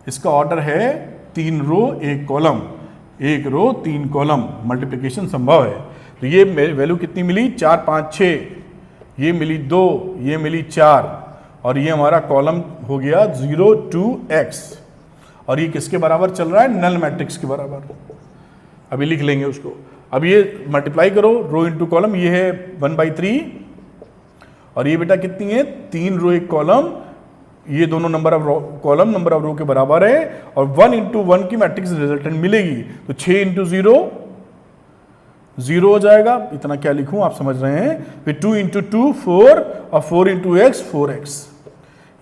इसका ऑर्डर है 3 रो 1 कॉलम, 1 रो 3 कॉलम, मल्टीप्लिकेशन संभव है। तो ये वैल्यू कितनी मिली, 4 5 6, ये मिली 2, ये मिली 4, और ये हमारा कॉलम हो गया 0 2 x, और ये किसके बराबर चल रहा है, नल मैट्रिक्स के बराबर। अभी लिख लेंगे उसको। अब ये मल्टीप्लाई करो, रो इंटू कॉलम, ये है 1/3, और ये बेटा कितनी है, 3 रो 1 कॉलम, ये दोनों number of column number of row के बराबर है, और 1 × 1 की मैट्रिक्स रिजल्टेंट मिलेगी, तो 6 × 0 0 हो जाएगा। इतना क्या लिखूं आप समझ रहे हैं। फिर 2 × 2 4, और 4 × x 4x।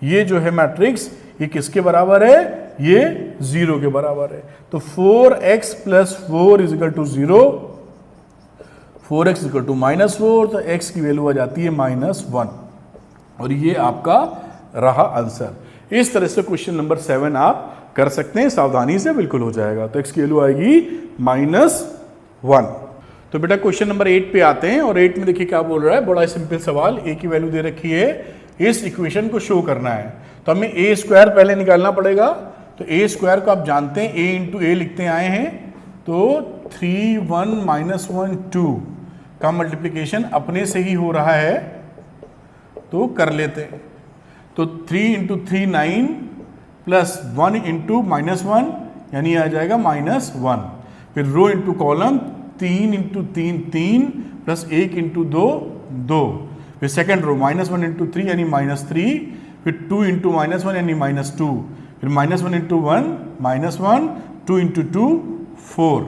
ये जो है मैट्रिक्स, ये किसके बराबर है, ये 0 के बराबर है। तो 4x + 4 = 0, 4x = -4, तो x की वैल्यू आ जाती है -1, और ये आपका रहा आंसर। इस तरह से क्वेश्चन नंबर 7 आप कर सकते हैं, सावधानी से बिल्कुल हो जाएगा। तो x की वैल्यू आएगी -1। तो बेटा क्वेश्चन नंबर 8 पे आते हैं, और 8 में देखिए क्या बोल रहा है, बड़ा सिंपल सवाल, a की वैल्यू दे रखी है, इस इक्वेशन को शो करना है, तो हमें a² पहले निकालना पड़ेगा। तो a² को आप जानते हैं, a × a लिखते आए हैं, तो 3 1 -1 2 का मल्टीप्लिकेशन अपने से ही हो रहा है, तो कर लेते हैं। तो 3 × 3 9 प्लस 1 × -1, यानी आ जाएगा -1। फिर रो इंटू कॉलम, 3 × 3 3 प्लस 1 × 2 2। फिर सेकेंड रो -1 × 3 यानी -3, फिर 2 × -1 यानी -2, फिर -1 × 1 -1, 2 × 2 4।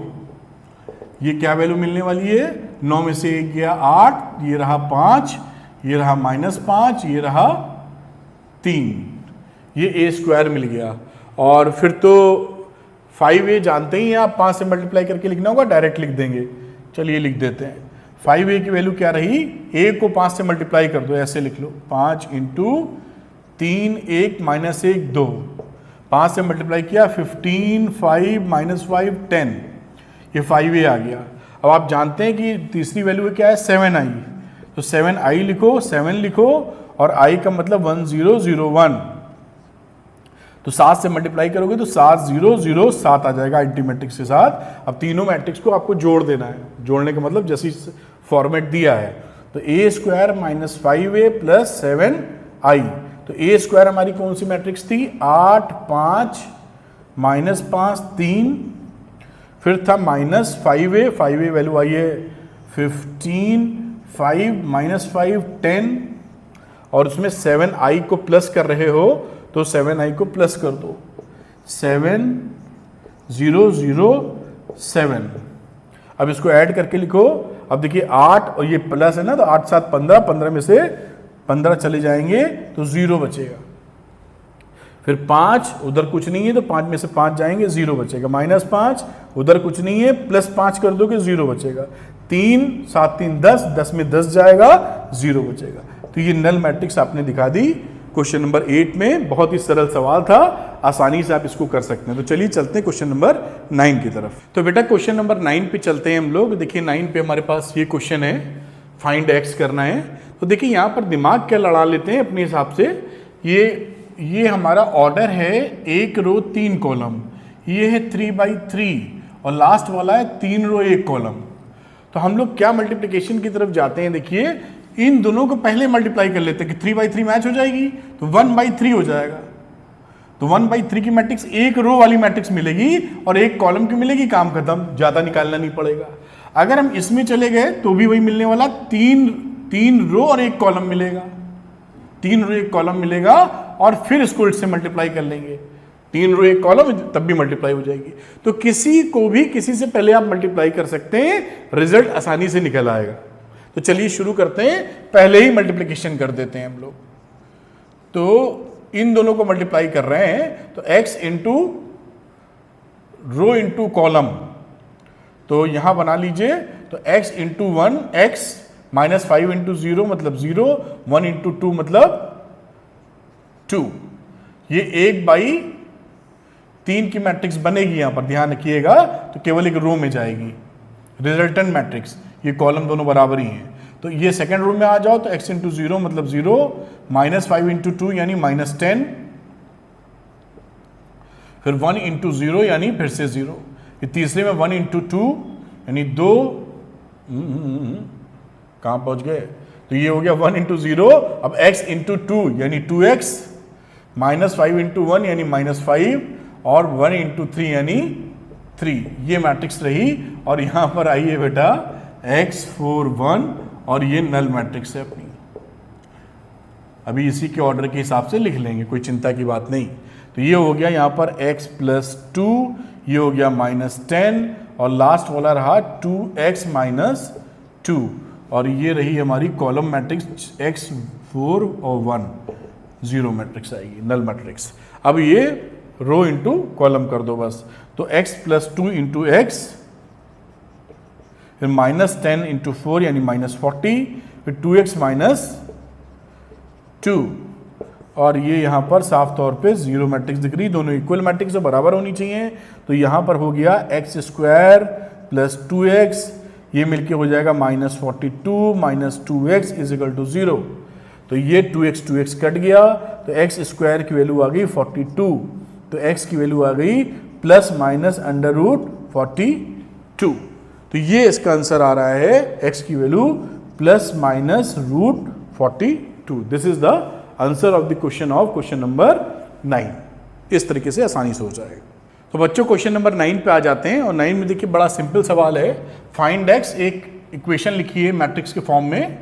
ये क्या वैल्यू मिलने वाली है, 9 में से 1 गया 8, ये रहा 5, ये रहा -5, ये रहा 3, ये a² मिल गया। और फिर तो 5a जानते ही हैं आप, 5 से मल्टीप्लाई करके लिखना होगा, डायरेक्ट लिख देंगे। चलिए लिख देते हैं। 5a की वैल्यू क्या रही, a को 5 से मल्टीप्लाई कर दो, ऐसे लिख लो, 5 × 3 1 -1 2, 5 से मल्टीप्लाई किया, 15 5 -5 10, ये 5a आ गया। अब आप जानते हैं कि तीसरी वैल्यू क्या है, 7i, तो 7i लिखो, 7 लिखो, और i का मतलब 1001, तो 7 से मल्टीप्लाई करोगे तो 7007 आ जाएगा एंटी मैट्रिक्स के साथ। अब तीनों मैट्रिक्स को आपको जोड़ देना है, जोड़ने का मतलब जैसे फॉर्मेट दिया है, तो a² - 5a + 7i, तो a² हमारी कौन सी मैट्रिक्स थी, 8 5 -5 3, फिर था -5a, 5a वैल्यू आई है 15 5 -5 10, और उसमें 7i को प्लस कर रहे हो तो 7i को प्लस कर दो, 7 0 0 7। अब इसको ऐड करके लिखो। अब देखिए 8 और ये प्लस है ना, तो 8 7 15, 15 में से 15 चले जाएंगे तो 0 बचेगा। फिर 5 उधर कुछ नहीं है तो 5 में से 5 जाएंगे 0 बचेगा। -5 उधर कुछ नहीं है +5 कर दोगे 0 बचेगा। 3 7 3 10, 10 में 10 जाएगा 0 बचेगा। तो ये नल मैट्रिक्स आपने दिखा दी क्वेश्चन नंबर 8 में। बहुत ही सरल सवाल था, आसानी से आप इसको कर सकते हैं। तो चलिए चलते हैं क्वेश्चन नंबर 9 की तरफ। तो बेटा क्वेश्चन नंबर 9 पे चलते हैं हम लोग। देखिए 9 पे हमारे पास ये क्वेश्चन है, फाइंड x करना है। तो देखिए यहाँ पर दिमाग क्या लड़ा लेते हैं अपने हिसाब से। ये हमारा ऑर्डर है 1 रो 3 कॉलम, ये है 3/3 और लास्ट वाला है 3 रो 1 कॉलम। तो हम लोग क्या मल्टीप्लिकेशन की तरफ जाते हैं, देखिए इन दोनों को पहले मल्टीप्लाई कर लेते हैं कि 3/3 मैच हो जाएगी तो 1/3 हो जाएगा। तो 1/3 की मैट्रिक्स एक रो वाली मैट्रिक्स मिलेगी और एक कॉलम की मिलेगी, काम खत्म, ज्यादा निकालना नहीं पड़ेगा। अगर हम इसमें चले गए तो भी वही मिलने वाला, 3 रो और 1 कॉलम मिलेगा। 3 रो 1 कॉलम मिलेगा और फिर इसको इससे मल्टीप्लाई कर लेंगे, 3 रो 1 कॉलम तब भी मल्टीप्लाई हो जाएगी। तो किसी को भी किसी से पहले आप मल्टीप्लाई कर सकते हैं, रिजल्ट आसानी से निकल आएगा। तो चलिए शुरू करते हैं, पहले ही मल्टीप्लिकेशन कर देते हैं हम लोग। तो इन दोनों को मल्टीप्लाई कर रहे हैं तो x into rho into column, तो यहां बना लीजिए तो x इंटू 1 x -5 इंटू 0 मतलब 0, 1 इंटू 2 मतलब 2। ये 1/3 की मैट्रिक्स बनेगी, यहां पर ध्यान रखिएगा। तो केवल एक रो में जाएगी रिजल्टेंट मैट्रिक्स, ये कॉलम दोनों बराबर ही हैं। तो ये सेकंड रो में आ जाओ तो x इंटू 0 मतलब 0, -5 इंटू 2 यानी -10, फिर 1 इंटू 0 यानी फिर से 0। ये तीसरे में 1 इंटू 2 यानी 2, कहां पहुंच गए, तो ये हो गया 1 इंटू 0। अब x इंटू 2 यानी 2x, -5 इंटू 1 यानी -5 और 1 इंटू 3 यानी 3। ये मैट्रिक्स रही और यहां पर आइए बेटा x 4 1 और ये नल मैट्रिक्स है अपनी। अभी इसी के ऑर्डर के हिसाब से लिख लेंगे, कोई चिंता की बात नहीं। तो ये हो गया यहाँ पर x + 2, ये हो गया -10 और लास्ट वाला रहा 2x - 2 और ये रही हमारी कॉलम मैट्रिक्स x 4 और 1 0 मैट्रिक्स आएगी, नल मैट्रिक्स। अब ये रो इंटू कॉलम कर दो बस। तो x + 2 इंटू x, फिर -10 इंटू 4 यानी -40, फिर 2x - 2 और ये यहाँ पर साफ तौर पे 0 मैट्रिक्स दिख रही, दोनों इक्वल मैट्रिक्स है, बराबर होनी चाहिए। तो यहाँ पर हो गया x² + 2x, ये मिलके हो जाएगा -42 - 2x = 0। तो ये 2x कट गया तो x² की वैल्यू आ गई 42, तो x की वैल्यू आ गई ±√42। तो ये इसका आंसर आ रहा है x की value ±√42। This is the answer of the question of question number 9। इस तरीके से आसानी से हो जाएगा। तो बच्चों क्वेश्चन नंबर 9 पे आ जाते हैं और 9 में देखिए बड़ा सिंपल सवाल है, फाइंड x। एक इक्वेशन लिखी है मैट्रिक्स के फॉर्म में,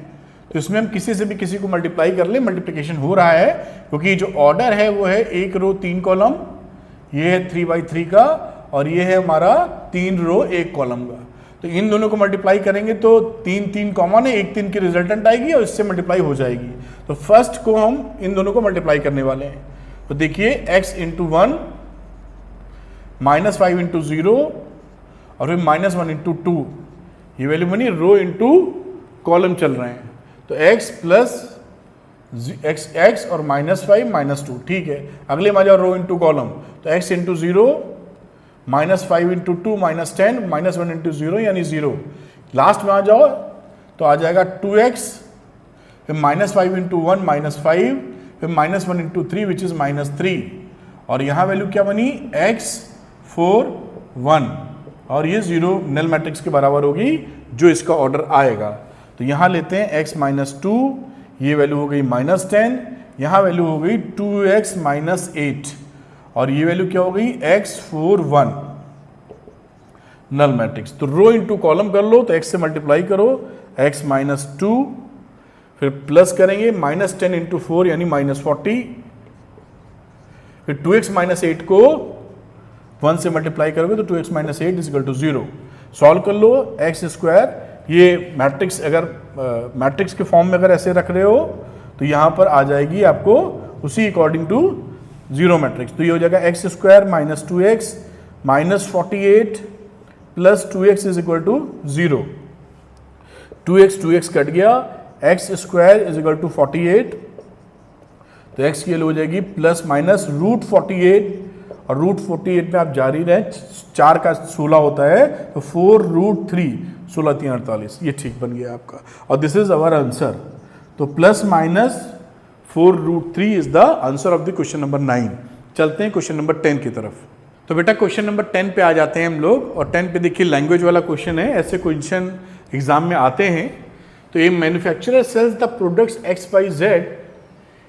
तो इसमें हम किसी से भी किसी को मल्टीप्लाई कर ले, मल्टीप्लिकेशन हो रहा है क्योंकि जो ऑर्डर है वो है 1 रो 3 कॉलम, ये है 3/3 का और ये है हमारा 3 रो 1 कॉलम का। तो इन दोनों को मल्टीप्लाई करेंगे तो 3 कॉमन है, 1 3 की रिजल्टेंट आएगी और इससे मल्टीप्लाई हो जाएगी। तो फर्स्ट को हम इन दोनों को मल्टीप्लाई करने वाले हैं। तो देखिए x इंटू 1 -5 इंटू 0 और फिर -1 इंटू 2, ये वैल्यू बनी रो इंटू कॉलम चल रहे हैं। तो x और -5 -2, ठीक है। अगले में आ जाओ रो इंटू कॉलम, तो x इंटू 0 -5 इंटू 2 -10, -1 इंटू 0 यानी 0। लास्ट में आ जाओ तो आ जाएगा 2x, फिर -5 इंटू 1 -5, फिर -1 इंटू 3 विच इज -3 और यहाँ वैल्यू क्या बनी x 4 1 और ये 0 नल मैट्रिक्स के बराबर होगी जो इसका ऑर्डर आएगा। तो यहाँ लेते हैं x -2, ये वैल्यू हो गई -10, यहाँ वैल्यू हो गई 2x -8 और ये वैल्यू क्या हो गई x 4 1 नल मैट्रिक्स। तो रो इंटू कॉलम कर लो, तो x से मल्टीप्लाई करो, x -2 फिर प्लस करेंगे -10 इंटू 4 यानी -40, फिर 2x -8 को 1 से मल्टीप्लाई करोगे तो 2x -8 = 0। सॉल्व कर लो x², ये मैट्रिक्स अगर मैट्रिक्स के फॉर्म में अगर ऐसे रख रहे हो तो यहाँ पर आ जाएगी आपको उसी अकॉर्डिंग टू जीरो मैट्रिक्स। तो ये हो जाएगा x square minus 2x minus 48 plus 2x is equal to 0। 2x cut गया, x square is equal to 48, तो x की वैल्यू हो जाएगी प्लस माइनस रूट 48, और रूट 48 में आप जारी रहे, 4 का 16 होता है, तो 4 रूट 3, 16 3 48, ये ठीक बन गया आपका, और दिस इज अवर आंसर। तो plus minus 4 root 3 is the answer of the question number 9। चलते हैं क्वेश्चन नंबर 10 की तरफ। तो बेटा क्वेश्चन नंबर 10 पे आ जाते हैं हम लोग, और 10 पे देखिए लैंग्वेज वाला क्वेश्चन है, ऐसे क्वेश्चन एग्जाम में आते हैं। तो ये manufacturer sells the products X Y Z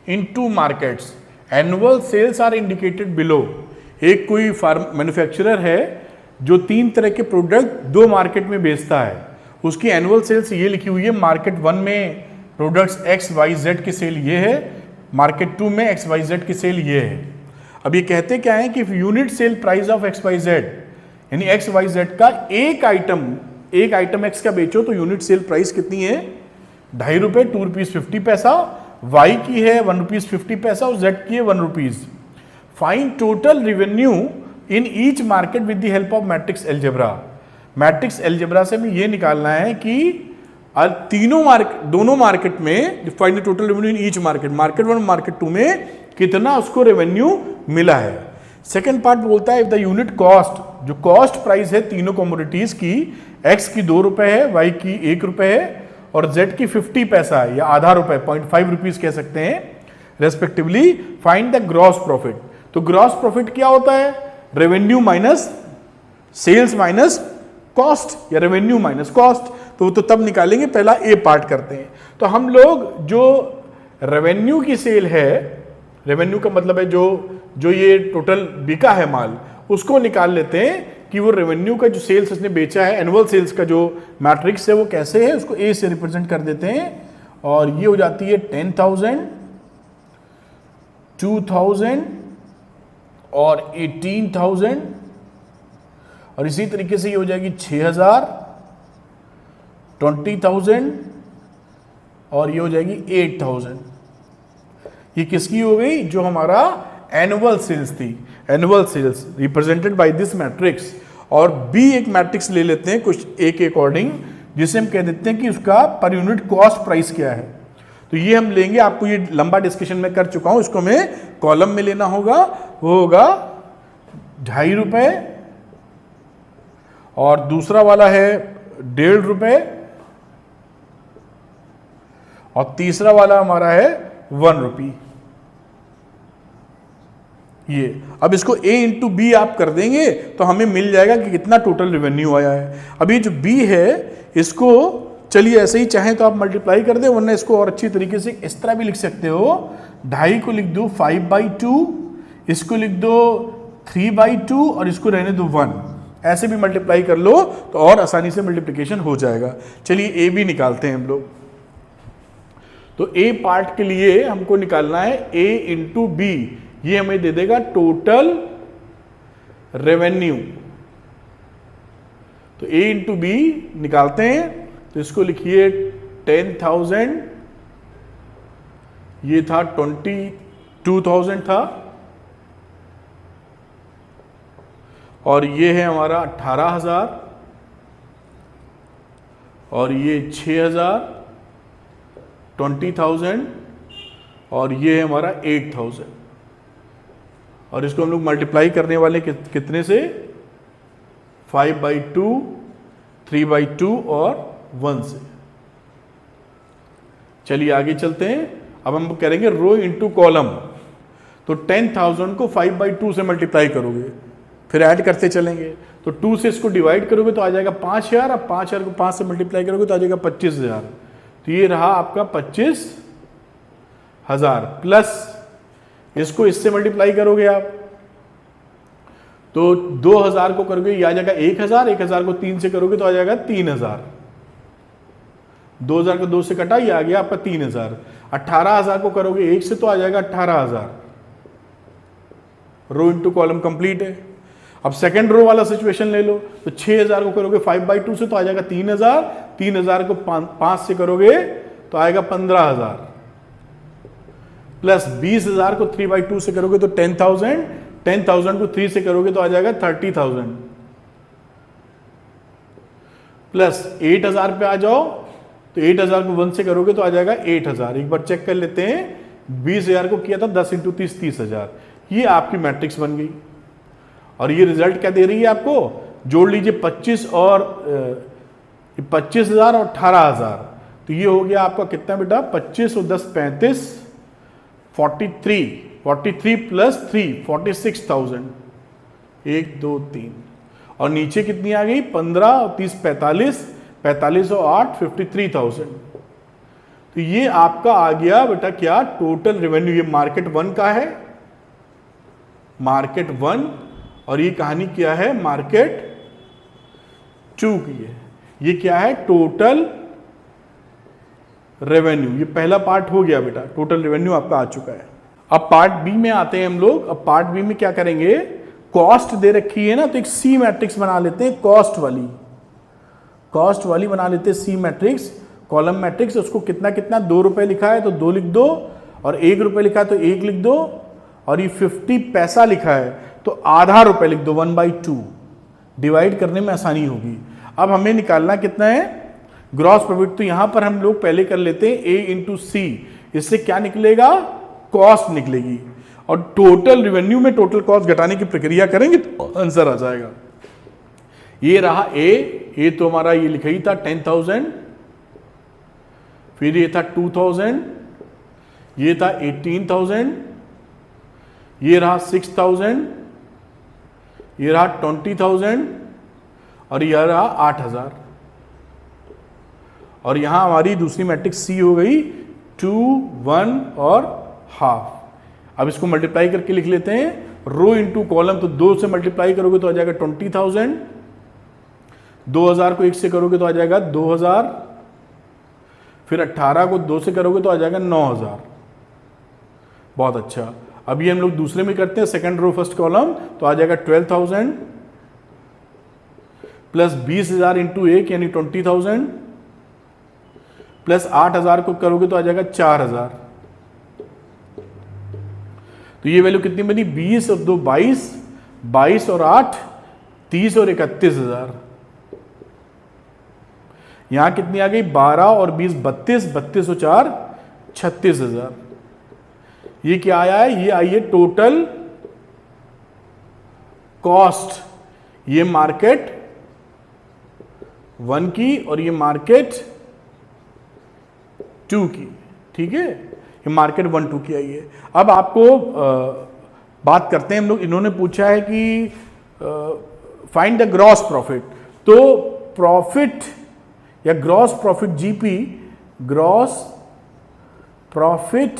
in two markets, annual sales are indicated below. एक कोई मैन्युफैक्चरर है जो 3 तरह के प्रोडक्ट 2 मार्केट में बेचता है, उसकी एनुअल सेल्स ये लिखी हुई है, मार्केट 1 में प्रोडक्ट्स एक्स वाई जेड की सेल ये है, मार्केट 2 में एक्स वाई जेड की सेल ये है। अब ये कहते क्या है कि unit sale price of X Y Z, यानी एक्स वाई जेड का एक आइटम एक्स का बेचो तो यूनिट सेल प्राइस कितनी है, 2.5 रुपए, 2 रुपीज 50 पैसा, वाई की है 1 रुपीज 50 पैसा और जेड की है 1 rupees. Find total revenue in each market with the help of matrix algebra. Matrix algebra से हमें ये निकालना है कि दोनों मार्केट में find the total revenue in each market, market 1 market 2 में कितना उसको रेवेन्यू मिला है। सेकेंड पार्ट बोलता है इफ द यूनिट कॉस्ट, जो कॉस्ट प्राइस है तीनों कमोडिटीज की, एक्स की 2 रुपए है, वाई की 1 रुपए है और जेड की 50 पैसा है या आधा रुपए, 0.5 रुपीज कह सकते हैं respectively. Find the gross profit. तो ग्रॉस प्रॉफिट क्या होता है, revenue minus sales minus cost या रेवेन्यू माइनस कॉस्ट। तो तब निकालेंगे, पहला ए पार्ट करते हैं। तो हम लोग जो रेवेन्यू की सेल है, रेवेन्यू का मतलब है जो ये टोटल बिका है माल, उसको निकाल लेते हैं कि वो रेवेन्यू का जो सेल्स उसने बेचा है, एनुअल सेल्स का जो मैट्रिक्स है वो कैसे है, उसको ए से रिप्रेजेंट कर देते हैं, और ये हो जाती है 10,000, 2,000 और 18,000, और इसी तरीके से ये हो जाएगी 6,000, 20,000 और ये हो जाएगी 8,000। ये किसकी हो गई, जो हमारा एनुअल सेल्स थी, annual sales represented by this matrix. और बी एक मैट्रिक्स ले लेते हैं कुछ ए के अकॉर्डिंग, जिसे हम कह देते हैं कि उसका पर यूनिट कॉस्ट प्राइस क्या है। तो ये हम लेंगे, आपको ये लंबा डिस्कशन में कर चुका हूं, इसको हमें कॉलम में लेना होगा, वो होगा 2.5 रुपए, और दूसरा वाला है 1.5 रुपए, और तीसरा वाला हमारा है 1 रुपी। ये अब इसको a इंटू बी आप कर देंगे तो हमें मिल जाएगा कि कितना टोटल रेवेन्यू आया है। अब ये जो b है इसको चलिए ऐसे ही चाहें तो आप मल्टीप्लाई कर दें, वरना इसको और अच्छी तरीके से इस तरह भी लिख सकते हो, 2.5 को लिख दो 5/2, इसको लिख दो 3/2 और इसको रहने दो 1, ऐसे भी मल्टीप्लाई कर लो तो और आसानी से मल्टीप्लिकेशन हो जाएगा। चलिए a b निकालते हैं हम लोग। तो a पार्ट के लिए हमको निकालना है a इंटू बी, ये हमें दे देगा टोटल रेवेन्यू। तो a इंटू बी निकालते हैं, तो इसको लिखिए 10,000, ये था 22,000 था, और ये है हमारा 18,000, और ये 6,000, 20,000, और ये है हमारा 8,000। और इसको हम लोग मल्टीप्लाई करने वाले कितने से, 5/2, 3/2 और 1 से। चलिए आगे चलते हैं। अब हम करेंगे रो इंटू कॉलम। तो 10,000 को 5/2 से मल्टीप्लाई करोगे, फिर ऐड करते चलेंगे, तो 2 से इसको डिवाइड करोगे तो आ जाएगा 5,000, अब 5,000 को 5 से मल्टीप्लाई करोगे तो आ जाएगा 25,000। तो ये रहा आपका 25,000, प्लस इसको इससे मल्टीप्लाई करोगे आप तो 2,000 को करोगे ये आ जाएगा 1,000, 1,000 को 3 से करोगे तो आ जाएगा 3,000, 2,000 को 2 से कटा, ये आ गया आपका 3,000। 18,000 को करोगे 1 से तो आ जाएगा 18,000। रो इंटू कॉलम कंप्लीट है। अब सेकंड रो वाला सिचुएशन ले लो, तो 6,000 को करोगे 5/2 से तो आ जाएगा 3,000, 3,000 को 5 से करोगे तो आएगा 15,000। प्लस 20,000 को 3/2 से करोगे तो 10,000, 10,000 को 3 से करोगे तो आ जाएगा 30,000, प्लस 8,000 पे आ जाओ तो 8,000 को 1 से करोगे तो आ जाएगा 8,000। एक बार चेक कर लेते हैं, 20,000 को किया था 10 × 30 30,000। ये आपकी मैट्रिक्स बन गई और ये रिजल्ट क्या दे रही है आपको, जोड़ लीजिए 25,000 और 18,000, तो ये हो गया आपका कितना बेटा, 25 और 10 35, 43 प्लस 3 46,000, 1 2 3, और नीचे कितनी आ गई 15 और 30 45, 45 और 8 53,000। तो ये आपका आ गया बेटा क्या, टोटल रेवेन्यू। ये मार्केट 1 का है, मार्केट 1, और ये कहानी क्या है, मार्केट 2 की है। ये क्या है, टोटल रेवेन्यू। ये पहला पार्ट हो गया बेटा, टोटल रेवेन्यू आपका आ चुका है। अब पार्ट बी में आते हैं हम लोग। अब पार्ट बी में क्या करेंगे, कॉस्ट दे रखी है ना, तो एक सी मैट्रिक्स बना लेते हैं, कॉस्ट वाली बना लेते हैं सी मैट्रिक्स, कॉलम मैट्रिक्स। उसको कितना कितना, 2 रुपए लिखा है तो 2 लिख दो, और 1 रुपए लिखा है तो 1 लिख दो, और ये 50 पैसा लिखा है तो आधा रुपए लिख दो, 1/2। डिवाइड करने में आसानी होगी। अब हमें निकालना कितना है, ग्रॉस प्रॉफिट। तो यहां पर हम लोग पहले कर लेते हैं A × C, इससे क्या निकलेगा, कॉस्ट निकलेगी, और टोटल रेवेन्यू में टोटल कॉस्ट घटाने की प्रक्रिया करेंगे तो आंसर आ जाएगा। ये रहा ए तो हमारा ये लिखा ही था 10,000, फिर ये था 2,000, ये था 18,000, ये रहा 6,000, ये रहा 20,000, और यह रहा 8,000। और यहां हमारी दूसरी मैट्रिक्स सी हो गई 2 1 और हाफ। अब इसको मल्टीप्लाई करके लिख लेते हैं, रो इंटू कॉलम, तो 2 से मल्टीप्लाई करोगे तो आ जाएगा 20,000, 2,000 को 1 से करोगे तो आ जाएगा 2,000, फिर 18 को 2 से करोगे तो आ जाएगा 9,000। बहुत अच्छा। अब ये हम लोग दूसरे में करते हैं, सेकंड रो फर्स्ट कॉलम, तो आ जाएगा 12,000 प्लस 20,000 इंटू 1 यानी 20,000, प्लस 8,000 को करोगे तो आ जाएगा 4,000। तो ये वैल्यू कितनी बनी, 20 और 2 22, 22 और 8 30 और 31,000। यहां कितनी आ गई, 12 और 20 32, 32 और 4 36,000। ये क्या आया है, ये आई है टोटल कॉस्ट। ये मार्केट 1 की और ये मार्केट 2 की, ठीक है, ये मार्केट 1 2 की आई है। अब आपको बात करते हैं हम लोग, इन्होंने पूछा है कि फाइंड द ग्रॉस प्रॉफिट। तो प्रॉफिट या gross profit GP, gross profit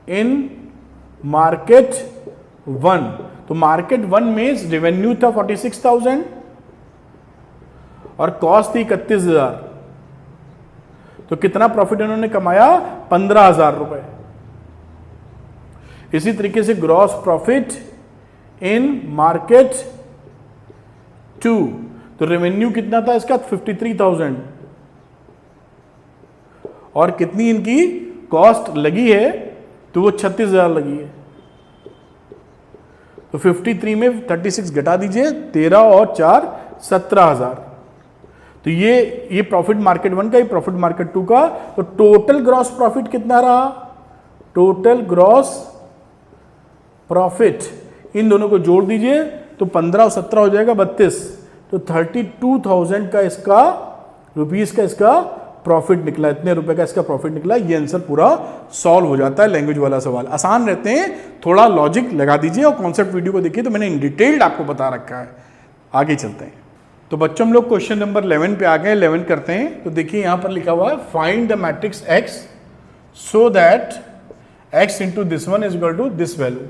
in market 1। तो मार्केट 1 में रेवेन्यू था 46,000 और कॉस्ट थी 31,000। तो कितना प्रॉफिट इन्होंने कमाया, 15,000 रुपए। इसी तरीके से ग्रॉस प्रॉफिट इन मार्केट 2, तो रेवेन्यू कितना था इसका, 53,000, और कितनी इनकी कॉस्ट लगी है, तो वो 36,000 लगी है। तो 53 में 36 घटा दीजिए, 13 और 4 17,000। तो ये प्रॉफिट मार्केट 1 का, ये प्रॉफिट मार्केट 2 का। तो टोटल ग्रॉस प्रॉफिट कितना रहा, टोटल ग्रॉस प्रॉफिट, इन दोनों को जोड़ दीजिए तो 15 और 17 हो जाएगा 32। तो 32,000 का इसका रुपीस का इसका प्रॉफिट निकला, इतने रुपए का इसका प्रॉफिट निकला। ये आंसर पूरा सॉल्व हो जाता है। लैंग्वेज वाला सवाल आसान रहते हैं, थोड़ा लॉजिक लगा दीजिए और कॉन्सेप्ट वीडियो को देखिए, तो मैंने इन डिटेल्ड आपको बता रखा है। आगे चलते हैं। तो बच्चों हम लोग क्वेश्चन नंबर 11 पे आ गए। 11 करते हैं। तो देखिए यहां पर लिखा हुआ है find the matrix x so that x into this one is equal to this value.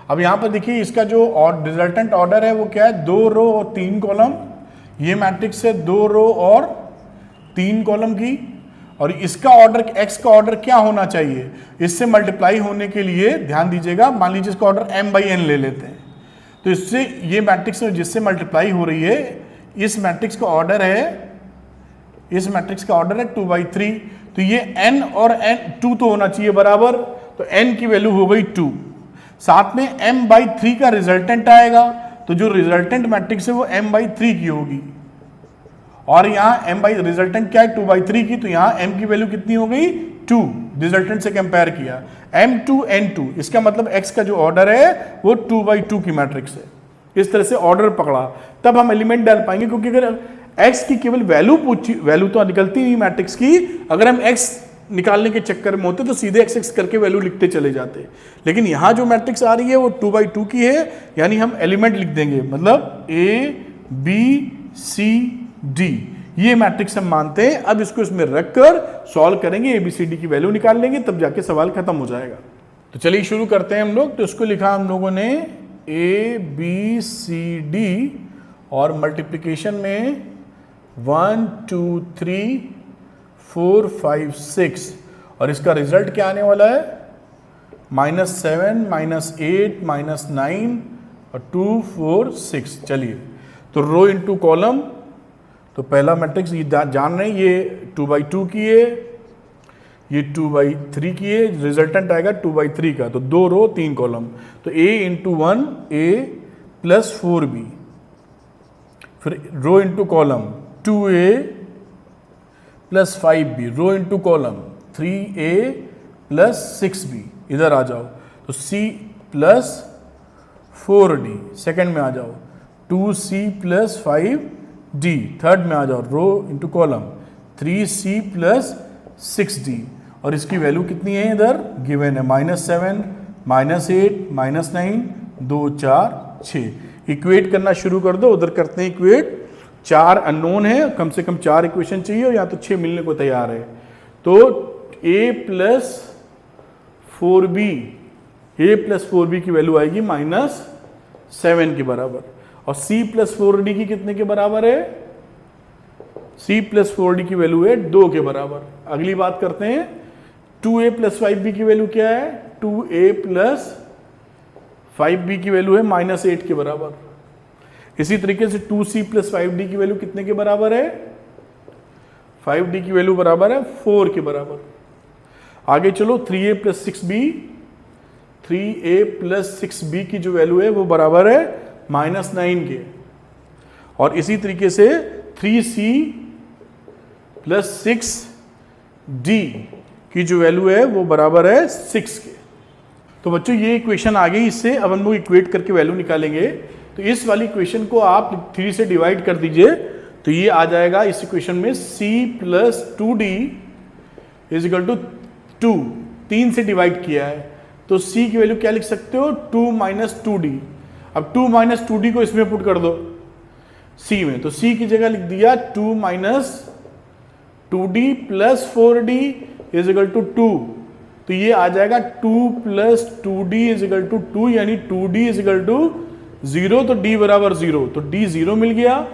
अब यहां पर देखिए इसका जो रिजल्टेंट ऑर्डर है वो क्या है, 2 रो और 3 कॉलम। ये मैट्रिक्स है 2 रो और 3 कॉलम की, और इसका ऑर्डर x का ऑर्डर क्या होना चाहिए, इससे मल्टीप्लाई होने के लिए ध्यान दीजिएगा, मान लीजिए इसका ऑर्डर m/n ले लेते हैं। तो इससे ये मैट्रिक्स जिससे मल्टीप्लाई हो रही है, इस मैट्रिक्स का ऑर्डर है इस मैट्रिक्स का ऑर्डर है 2/3, तो ये n और n 2 तो होना चाहिए बराबर, तो n की वैल्यू हो गई 2। साथ में m/3 का रिजल्टेंट आएगा, तो जो रिजल्टेंट मैट्रिक्स है वो m/3 की होगी, और यहाँ रिजल्टेंट क्या है 2/3 की, तो यहाँ m की वैल्यू कितनी हो गई 2, रिजल्टेंट से कंपेयर किया m2 n2, इसका मतलब x का जो ऑर्डर है वो 2/2 की मैट्रिक्स है। इस तरह से ऑर्डर पकड़ा, तब हम एलिमेंट डाल पाएंगे, क्योंकि अगर x की केवल वैल्यू पूछी, वैल्यू तो निकलती नहीं मैट्रिक्स की, अगर हम x निकालने के चक्कर में होते तो सीधे x करके वैल्यू लिखते चले जाते, लेकिन यहां जो मैट्रिक्स आ रही है वो 2/2 की है, यानी हम एलिमेंट लिख देंगे, मतलब a b c d, ये मैट्रिक्स हम मानते हैं। अब इसको इसमें रखकर सॉल्व करेंगे, ए बी सी डी की वैल्यू निकाल लेंगे, तब जाके सवाल खत्म हो जाएगा। तो चलिए शुरू करते हैं हम लोग। तो इसको लिखा हम लोगों ने ए बी सी डी, और मल्टीप्लिकेशन में 1 2 3 4 5 6, और इसका रिजल्ट क्या आने वाला है -7 -8 -9 और 2 4 6। चलिए, तो रो इंटू कॉलम, तो पहला मैट्रिक्स ये जान रहे हैं ये 2/2 की है, ये 2/3 की है, रिजल्टेंट आएगा 2/3 का, तो 2 रो 3 कॉलम, तो a into 1 a plus 4b, फिर row into column 2a plus 5b, row into column 3a plus 6b, इधर आ जाओ तो c प्लस 4d, सेकेंड में आ जाओ 2c प्लस 5d, थर्ड में आ जाओ रो into column 3c plus 6d, और इसकी वैल्यू कितनी है इधर गिवन है -7 -8 -9 2 4 6। इक्वेट करना शुरू कर दो, उधर करते हैं इक्वेट। 4 अननोन है, कम से कम 4 इक्वेशन चाहिए, और यहाँ तो 6 मिलने को तैयार है, तो a प्लस 4b की वैल्यू आएगी -7 के बराबर, और c प्लस 4d की कितने के बराबर है, c प्लस 4d की वैल्यू है 2 के बराबर। अगली बात करते हैं, 2a प्लस 5b की वैल्यू क्या है, 2a प्लस 5b की वैल्यू है -8 के बराबर। इसी तरीके से 2c प्लस 5d की वैल्यू कितने के बराबर है, 5d की वैल्यू बराबर है 4 के बराबर। आगे चलो, 3a प्लस 6b की जो वैल्यू है वो बराबर है -9 के, और इसी तरीके से 3c प्लस 6d की जो वैल्यू है वो बराबर है 6 के। तो बच्चों ये इक्वेशन आ गई, इससे अब हम लोग इक्वेट करके वैल्यू निकालेंगे। तो इस वाली इक्वेशन को आप 3 से डिवाइड कर दीजिए, तो ये आ जाएगा इस इक्वेशन में c plus 2d is equal to 2, 3 से डिवाइड किया है, तो c की वैल्यू क्या लिख सकते हो 2 माइनस 2d। अब 2 माइनस 2d को इसमें पुट कर दो c में, तो c की जगह लिख दिया 2 minus 2d plus 4d is equal to 2, तो ये आ जाएगा 2 plus 2d is equal to 2, यानी 2d इज इक्वल टू 0, तो d बराबर 0, तो d 0 मिल गया।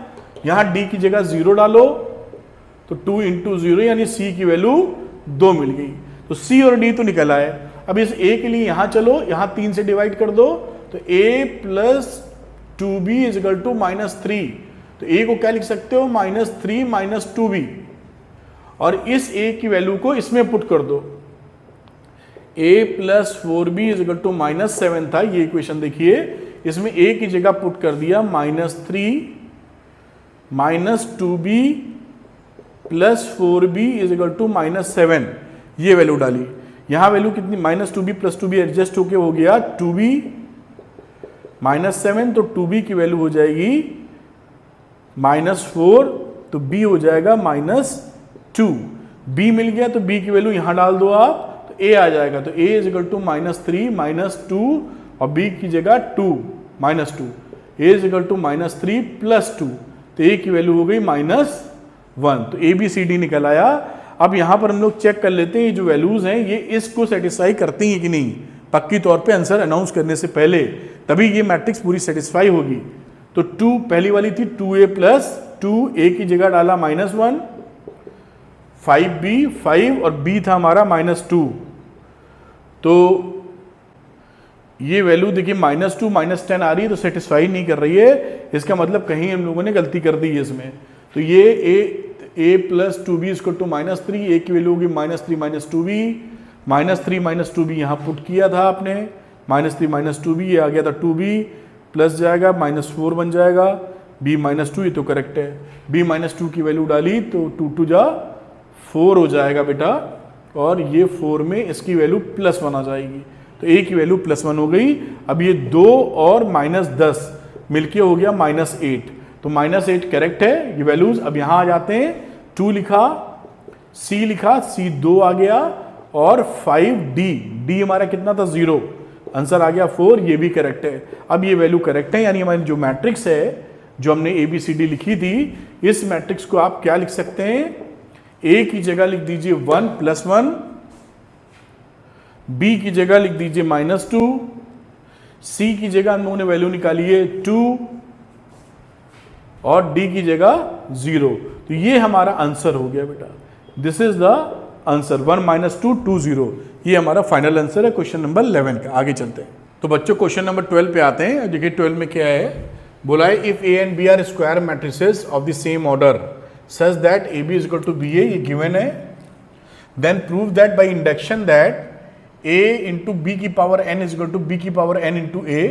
यहां d की जगह 0 डालो, तो 2 इंटू 0 यानी c की वैल्यू 2 मिल गई, तो c और d तो निकल आए। अब इस a के लिए यहां चलो, यहां 3 से डिवाइड कर दो, तो a plus 2b is equal to -3, तो a को क्या लिख सकते हो -3 माइनस 2b, और इस a की वैल्यू को इसमें पुट कर दो, a plus 4b is equal to -7 था, ये इक्वेशन देखिए, इसमें a की जगह पुट कर दिया -3 minus 2b plus 4b is equal to -7, ये वैल्यू डाली। यहां वैल्यू कितनी -2b प्लस 2b एडजस्ट होके हो गया 2b -7, तो 2b की वैल्यू हो जाएगी -4, तो b हो जाएगा -2, b मिल गया, तो b की वैल्यू यहां डाल दो आप, तो a आ जाएगा, तो a इज इक्वल टू -3 -2, और b की जगह 2 -2, a is equal to -3 plus 2, तो a की वैल्यू हो गई -1, तो a b c d निकल आया। अब यहां पर हम लोग चेक कर लेते हैं ये जो वैल्यूज हैं ये इसको सेटिस्फाई करती हैं कि नहीं, पक्की तौर पे आंसर अनाउंस करने से पहले, तभी ये मैट्रिक्स पूरी सेटिस्फाई होगी। तो 2 पहली वाली थी 2a प्लस 2, a की जगह डाला -1, 5b 5, और b था हमारा -2, तो ये वैल्यू देखिए -2 -10 आ रही है, तो सेटिस्फाई नहीं कर रही है, इसका मतलब कहीं हम लोगों ने गलती कर दी है इसमें। तो ये a plus 2b equal to -3, a की वैल्यू होगी -3 माइनस 2b, -3 माइनस 2b यहाँ पुट किया था आपने, -3 माइनस 2b ये आ गया था 2b प्लस जाएगा -4 बन जाएगा, b -2 ये तो करेक्ट है, b -2 की वैल्यू डाली तो 2 2 जा 4 हो जाएगा बेटा, और ये 4 में इसकी वैल्यू +1 आ जाएगी, तो a की वैल्यू +1 हो गई। अब ये 2 और -10 मिलके हो गया -8, तो -8 करेक्ट है ये वैल्यूज। अब यहाँ आ जाते हैं, 2 लिखा, c लिखा, c 2 आ गया, और 5d हमारा कितना था 0, आंसर आ गया 4, ये भी करेक्ट है। अब ये वैल्यू करेक्ट है, यानी हमारी जो मैट्रिक्स है जो हमने ABCD लिखी थी, इस मैट्रिक्स को आप क्या लिख सकते हैं, a की जगह लिख दीजिए 1 + 1, b की जगह लिख दीजिए -2, c की जगह हम लोगों ने वैल्यू निकाली है 2, और d की जगह 0। तो ये हमारा आंसर हो गया बेटा, दिस इज द आंसर 1 - 2 2 0, ये हमारा फाइनल आंसर है क्वेश्चन नंबर 11 का। आगे चलते हैं, तो बच्चों क्वेश्चन नंबर 12 पे आते हैं। देखिए 12 में क्या है, बोला है if a and b are square matrices of the same order such that ab is equal to ba, ये गिवन है, then prove that by induction that a into B की power n is equal to b की power n into a।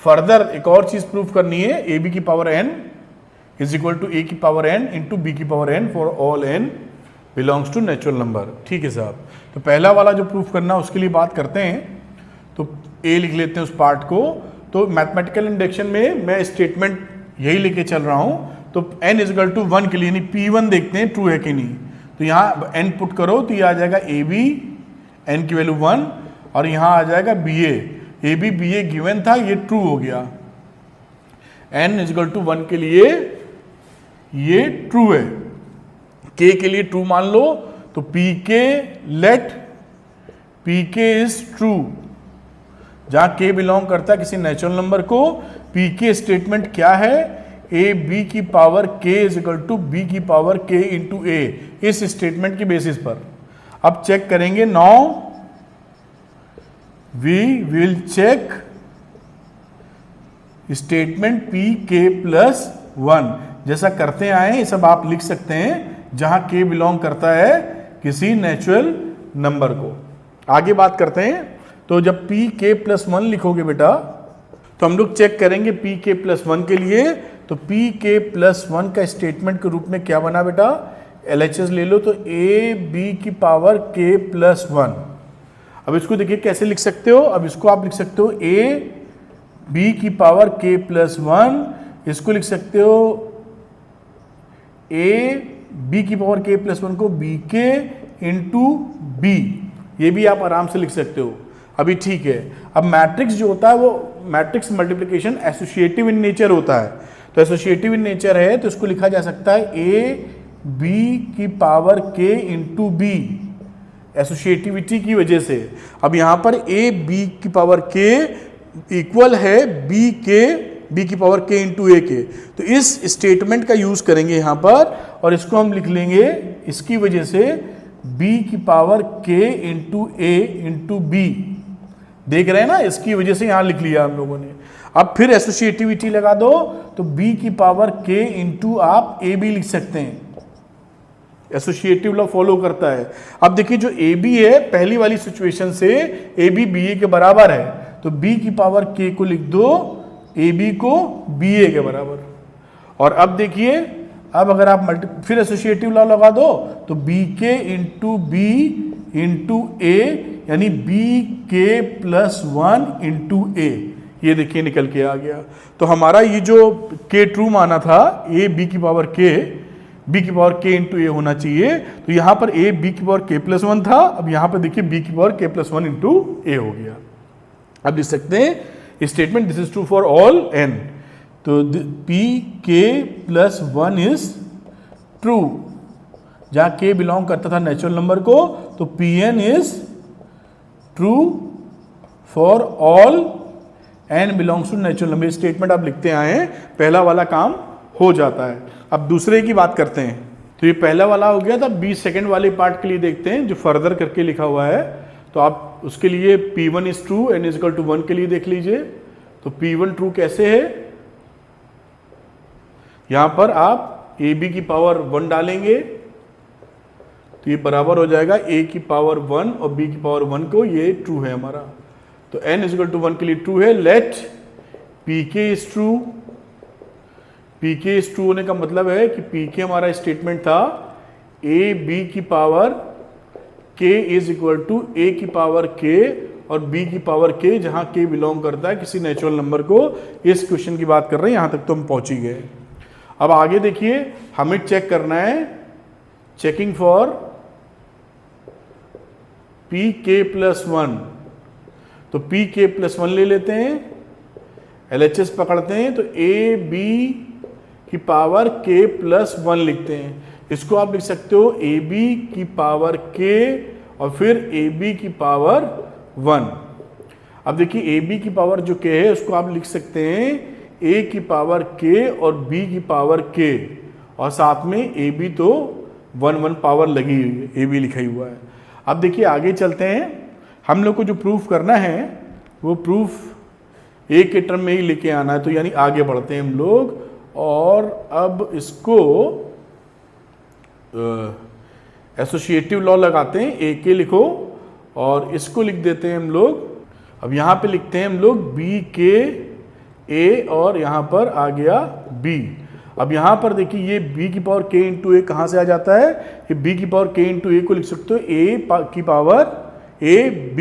Further एक और चीज प्रूव करनी है, ab की power n is equal to a की पावर n इंटू b की power n for all n belongs to natural number. ठीक है साहब, तो पहला वाला जो प्रूफ करना है उसके लिए बात करते हैं, तो a लिख लेते हैं उस पार्ट को। तो मैथमेटिकल इंडक्शन में मैं स्टेटमेंट यही लेके चल रहा हूं, तो n इज इक्वल टू 1 के लिए यानी P1 देखते हैं ट्रू है कि नहीं, तो यहाँ n पुट करो तो ये आ जाएगा AB, n की वैल्यू 1, और यहाँ आ जाएगा BA, AB BA गिवन था, ये ट्रू हो गया। n इज इक्वल टू 1 के लिए ये ट्रू है, k के लिए ट्रू मान लो, तो pk let pk is true, जहां k बिलोंग करता है किसी नेचुरल नंबर को, pk स्टेटमेंट क्या है, a b की power k is equal to b की पावर k इंटू a, इस स्टेटमेंट की बेसिस पर। अब चेक करेंगे, now we will check statement pk + 1, जैसा करते आए ये सब आप लिख सकते हैं, जहां k बिलोंग करता है किसी नेचुरल नंबर को। आगे बात करते हैं, तो जब pk + 1 लिखोगे बेटा, तो हम लोग चेक करेंगे pk + 1 के लिए, तो pk + 1 का स्टेटमेंट के रूप में क्या बना बेटा, LHS ले लो, तो a b की पावर k + 1। अब इसको देखिए कैसे लिख सकते हो, अब इसको आप लिख सकते हो a b की पावर k + 1, इसको लिख सकते हो a b की पावर k + 1 को bk इंटू b, ये भी आप आराम से लिख सकते हो। अभी ठीक है, अब मैट्रिक्स जो होता है वो matrix multiplication associative in nature होता है, तो एसोसिएटिव इन नेचर है तो इसको लिखा जा सकता है a b की power k into b, associativity की वजह से। अब यहां पर a b की पावर k इक्वल है b की पावर k इंटू a के, तो इस स्टेटमेंट का यूज करेंगे यहां पर, और इसको हम लिख लेंगे इसकी वजह से b की power k into a into b, देख रहे हैं ना, इसकी वजह से यहां लिख लिया हम लोगों ने। अब फिर एसोसिएटिविटी लगा दो, तो b की पावर k इंटू आप a b लिख सकते हैं, एसोसिएटिव लॉ फॉलो करता है। अब देखिए जो ए बी है, पहली वाली सिचुएशन से ए बी बी ए के बराबर है, तो b की पावर k को लिख दो ए बी को बी ए के बराबर। और अब देखिए, अब अगर आप फिर एसोसिएटिव लॉ लगा दो, तो बी के इंटू बी इंटू ए, यानी बी के + 1 इंटू ए, ये देखिए निकल के आ गया। तो हमारा ये जो k ट्रू माना था, a b की पावर k इंटू ए होना चाहिए, तो यहां पर a b की पावर k + 1 था, अब यहां पर देखिए b की पावर k + 1 इंटू ए हो गया। अब लिख सकते हैं statement this is true for all n, तो p k + 1 इज ट्रू, जहां k बिलोंग करता था नेचुरल नंबर को, तो pn is true for all n belongs to natural number. Statement आप लिखते आए हैं, पहला वाला काम हो जाता है। अब दूसरे की बात करते हैं, तो ये पहला वाला हो गया था। 20 सेकेंड वाले पार्ट के लिए देखते हैं जो फर्दर करके लिखा हुआ है, तो आप उसके लिए P1 is true n is equal to 1 के लिए देख लीजिए। तो P1 ट्रू कैसे है, यहां पर आप ए बी की पावर 1 डालेंगे तो ये बराबर हो जाएगा ए की पावर 1 और बी की पावर 1 को, ये ट्रू है हमारा। तो n इज इक्वल टू 1 के लिए ट्रू है। Late P K is true. P K is true होने का मतलब है कि पी के हमारा स्टेटमेंट था ए बी की power k is equal to A की पावर k और b की पावर k, जहां k बिलोंग करता है किसी नेचुरल नंबर को। इस क्वेश्चन की बात कर रहे हैं, यहां तक तो हम पहुंच ही गए। अब आगे देखिए, हमें चेक करना है, checking for P K plus 1। तो पी के प्लस 1 ले लेते हैं, LHS पकड़ते हैं तो ए बी की पावर k प्लस 1 लिखते हैं। इसको आप लिख सकते हो ए बी की पावर k और फिर ए बी की पावर 1। अब देखिए ए बी की पावर जो k है उसको आप लिख सकते हैं a की पावर k और b की पावर k, और साथ में ए बी तो 1 पावर लगी हुई है, ए बी लिखा ही हुआ है। अब देखिए आगे चलते हैं, हम लोग को जो प्रूफ करना है वो प्रूफ ए के टर्म में ही लेके आना है। तो यानी आगे बढ़ते हैं हम लोग, और अब इसको एसोसिएटिव लॉ लगाते हैं। ए के लिखो और इसको लिख देते हैं हम लोग, अब यहाँ पे लिखते हैं हम लोग बी के ए और यहाँ पर आ गया बी। अब यहाँ पर देखिए ये b की पावर k इंटू ए कहाँ से आ जाता है, ये b की पावर k इंटू ए को लिख सकते हो a की पावर a b।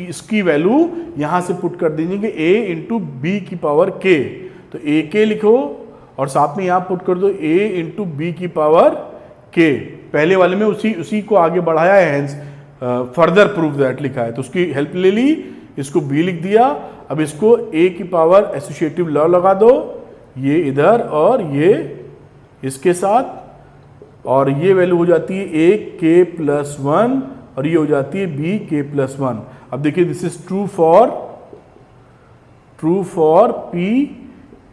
इसकी वैल्यू यहाँ से पुट कर दीजिए a इंटू बी की पावर k, तो a k लिखो और साथ में यहाँ पुट कर दो a इंटू बी की पावर k। पहले वाले में उसी को आगे बढ़ाया है, हेंस फर्दर प्रूफ दैट लिखा है, तो उसकी हेल्प ले ली, इसको b लिख दिया। अब इसको a की पावर एसोसिएटिव लॉ लगा दो, ये इधर और ये इसके साथ, और ये वैल्यू हो जाती है a k प्लस 1 और ये हो जाती है b k प्लस 1। अब देखिए this is true for p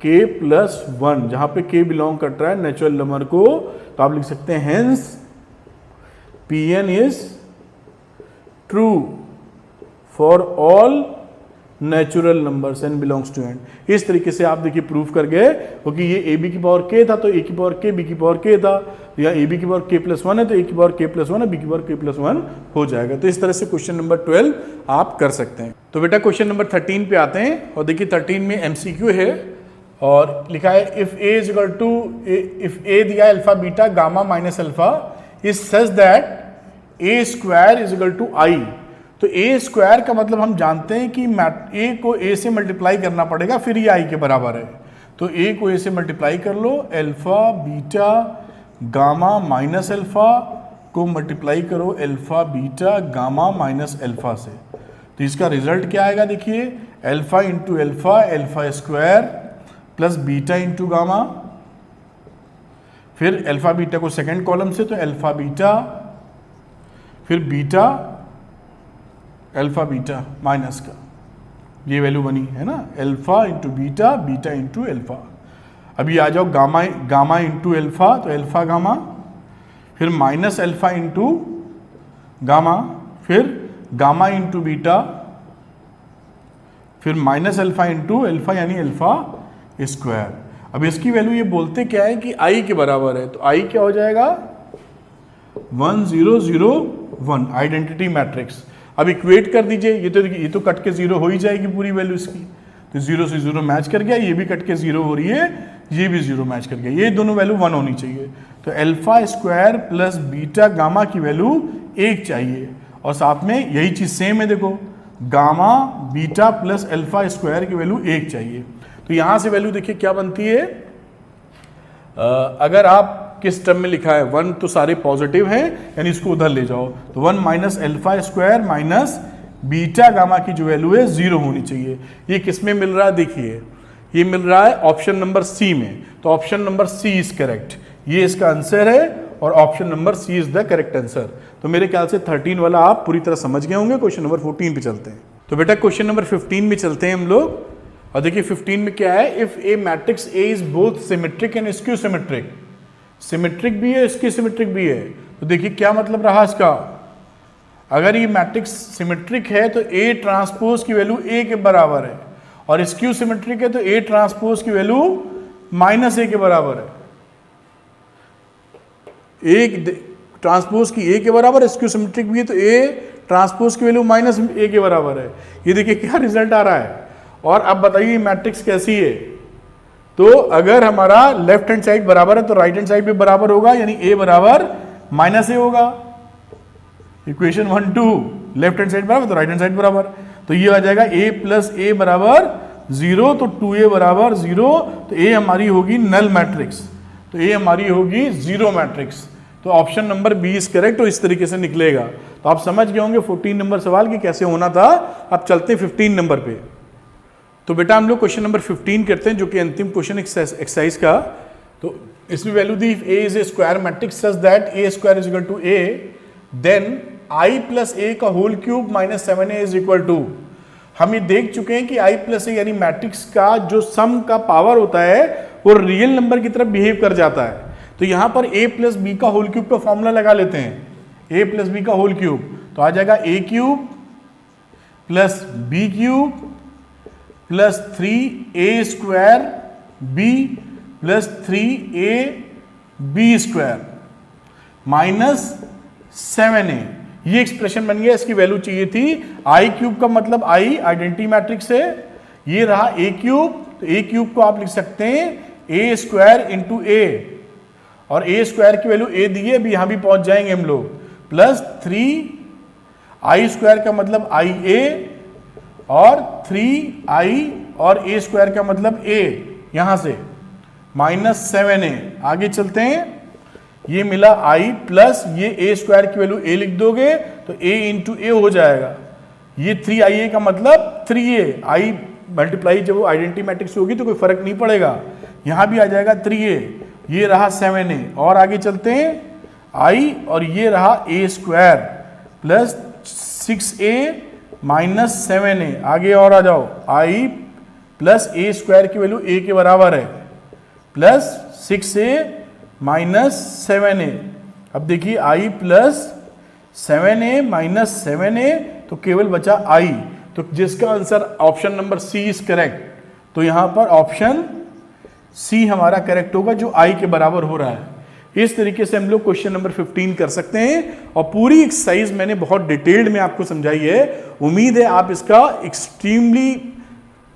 k plus 1, जहां पे k बिलोंग करता है नेचुरल नंबर को, तो आप लिख सकते हैं hence pn is true for all natural numbers n belongs to n। इस तरीके से आप देखिए प्रूफ कर गए, क्योंकि ये a b की पावर k था तो a की पावर k b की पावर k था, तो यहाँ a b की पावर k प्लस 1 है तो a की पावर k प्लस 1 है, b की पावर k प्लस 1 हो जाएगा। तो इस तरह से क्वेश्चन नंबर 12 आप कर सकते हैं। तो बेटा क्वेश्चन नंबर 13 पे आते हैं, और देखिए 13 में MCQ है और लिखा है if a is equal to, if a दिया alpha beta gamma minus alpha is such that a square is equal to i। तो a स्क्वायर का मतलब हम जानते हैं कि a को a से मल्टीप्लाई करना पड़ेगा फिर ये i के बराबर है। तो a को a से मल्टीप्लाई कर लो, alpha beta gamma minus alpha को मल्टीप्लाई करो alpha beta gamma minus alpha से, तो इसका रिजल्ट क्या आएगा देखिए, alpha into alpha, alpha square plus beta into gamma, फिर अल्फा बीटा को सेकेंड कॉलम से तो अल्फा बीटा, फिर बीटा अल्फा बीटा माइनस का, ये वैल्यू बनी है ना, alpha into beta, beta into alpha. अभी आ जाओ गामा इंटू अल्फा, तो अल्फा गामा, फिर माइनस अल्फा इंटू गामा, फिर गामा इंटू बीटा, फिर माइनस अल्फा इंटू अल्फा यानी अल्फा स्क्वायर। अब इसकी वैल्यू ये बोलते क्या है कि i के बराबर है, तो i क्या हो जाएगा 1 0 0 1, आइडेंटिटी मैट्रिक्स। अब इक्वेट कर दीजिए, ये तो कट के 0 हो ही जाएगी पूरी वैल्यू इसकी, तो 0 से 0 मैच कर गया, ये भी कट के 0 हो रही है, ये भी 0 मैच कर गया, ये दोनों वैल्यू 1 होनी चाहिए। तो alpha square plus beta gamma की वैल्यू 1 चाहिए, और साथ में यही चीज़ सेम है, देखो gamma beta plus alpha square की वैल्यू 1 चाहिए। तो यहाँ से वैल्यू देखिए क्या बनती है, अगर आप किस टर्म में लिखा है 1 तो सारे पॉजिटिव हैं, यानी इसको उधर ले जाओ, तो 1 minus alpha square minus beta gamma की जो वैल्यू है 0 होनी चाहिए। ये किस में मिल रहा है देखिए, ये मिल रहा है ऑप्शन नंबर सी में, तो option number C is correct, ये इसका आंसर है और option number C is the correct answer. तो मेरे ख्याल से 13 वाला आप पूरी तरह समझ गए होंगे। क्वेश्चन नंबर 14 पे चलते हैं। तो बेटा क्वेश्चन नंबर 15 में चलते हैं हम लोग, और देखिए 15 में क्या है, if A matrix A is both symmetric and skew symmetric, symmetric भी है स्क्यू सिमेट्रिक भी है, तो देखिए क्या मतलब रहा इसका, अगर ये मैट्रिक्स सिमेट्रिक है तो ए ट्रांसपोज की वैल्यू ए के बराबर है, और स्क्यू सिमेट्रिक है तो ए ट्रांसपोज की वैल्यू माइनस ए के बराबर है। एक ट्रांसपोज की ए के बराबर, स्क्यू सिमेट्रिक भी है तो ए ट्रांसपोज की वैल्यू माइनस ए के बराबर है। ये देखिए क्या रिजल्ट आ रहा है। और अब बताइए मैट्रिक्स कैसी है। तो अगर हमारा लेफ्ट हैंड साइड बराबर है तो राइट हैंड साइड भी बराबर होगा, यानी ए बराबर माइनस ए होगा। इक्वेशन 1 2, लेफ्ट हैंड साइड बराबर तो राइट हैंड साइड बराबर, तो ये आ जाएगा a प्लस ए बराबर 0, तो 2a बराबर 0, तो a हमारी होगी नल मैट्रिक्स, तो a हमारी होगी 0 मैट्रिक्स। तो option number B is correct, तो इस तरीके से निकलेगा। तो आप समझ गए होंगे 14 नंबर सवाल की कैसे होना था। अब चलते हैं 15 नंबर पे। तो बेटा हम लोग क्वेश्चन नंबर 15 करते हैं, जो कि अंतिम क्वेश्चन एक्सरसाइज का। तो इसमें वैल्यू दी A is a square matrix such that A square is equal to A, then I plus A का whole cube minus 7a is equal to. हम ये देख चुके हैं कि आई प्लस ए यानी मैट्रिक्स का जो सम का पावर होता है वो रियल नंबर की तरफ बिहेव कर जाता है। तो यहां पर a प्लस बी का होल क्यूब का फॉर्मूला लगा लेते हैं। a प्लस बी का होल क्यूब तो आ जाएगा a cube plus B cube plus 3a square b plus 3a b square minus 7a। ये एक्सप्रेशन बन गया। इसकी वैल्यू चाहिए थी आई क्यूब का मतलब आई आइडेंटिटी मैट्रिक्स है, ये रहा a क्यूब, तो a क्यूब को आप लिख सकते हैं a स्क्वायर इंटू a, और a स्क्वायर की वैल्यू a दी है, अभी यहां भी पहुंच जाएंगे हम लोग, प्लस 3 i स्क्वायर का मतलब i a और 3i और a स्क्वायर का मतलब a, यहां से माइनस 7a। आगे चलते हैं, ये मिला i प्लस ये a स्क्वायर की वैल्यू a लिख दोगे तो a इंटू ए हो जाएगा। ये 3ia का मतलब 3a, i मल्टीप्लाई जब वो आइडेंटिटी मैट्रिक्स होगी तो कोई फर्क नहीं पड़ेगा, यहां भी आ जाएगा 3a, ये रहा 7a। और आगे चलते हैं, i और ये रहा a square plus 6a minus 7a। आगे और आ जाओ, i प्लस a स्क्वायर की वैल्यू a के बराबर है प्लस 6a माइनस 7a। अब देखिए i plus 7a minus 7a, तो केवल बचा i, तो जिसका answer option number C is correct. तो यहां पर ऑप्शन सी हमारा करेक्ट होगा, जो i के बराबर हो रहा है। इस तरीके से हम लोग क्वेश्चन नंबर 15 कर सकते हैं, और पूरी एक्सरसाइज मैंने बहुत डिटेल्ड में आपको समझाई है। उम्मीद है आप इसका एक्सट्रीम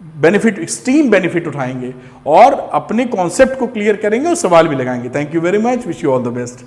बेनिफिट उठाएंगे और अपने कॉन्सेप्ट को क्लियर करेंगे और सवाल भी लगाएंगे। Thank you very much, wish you all the best.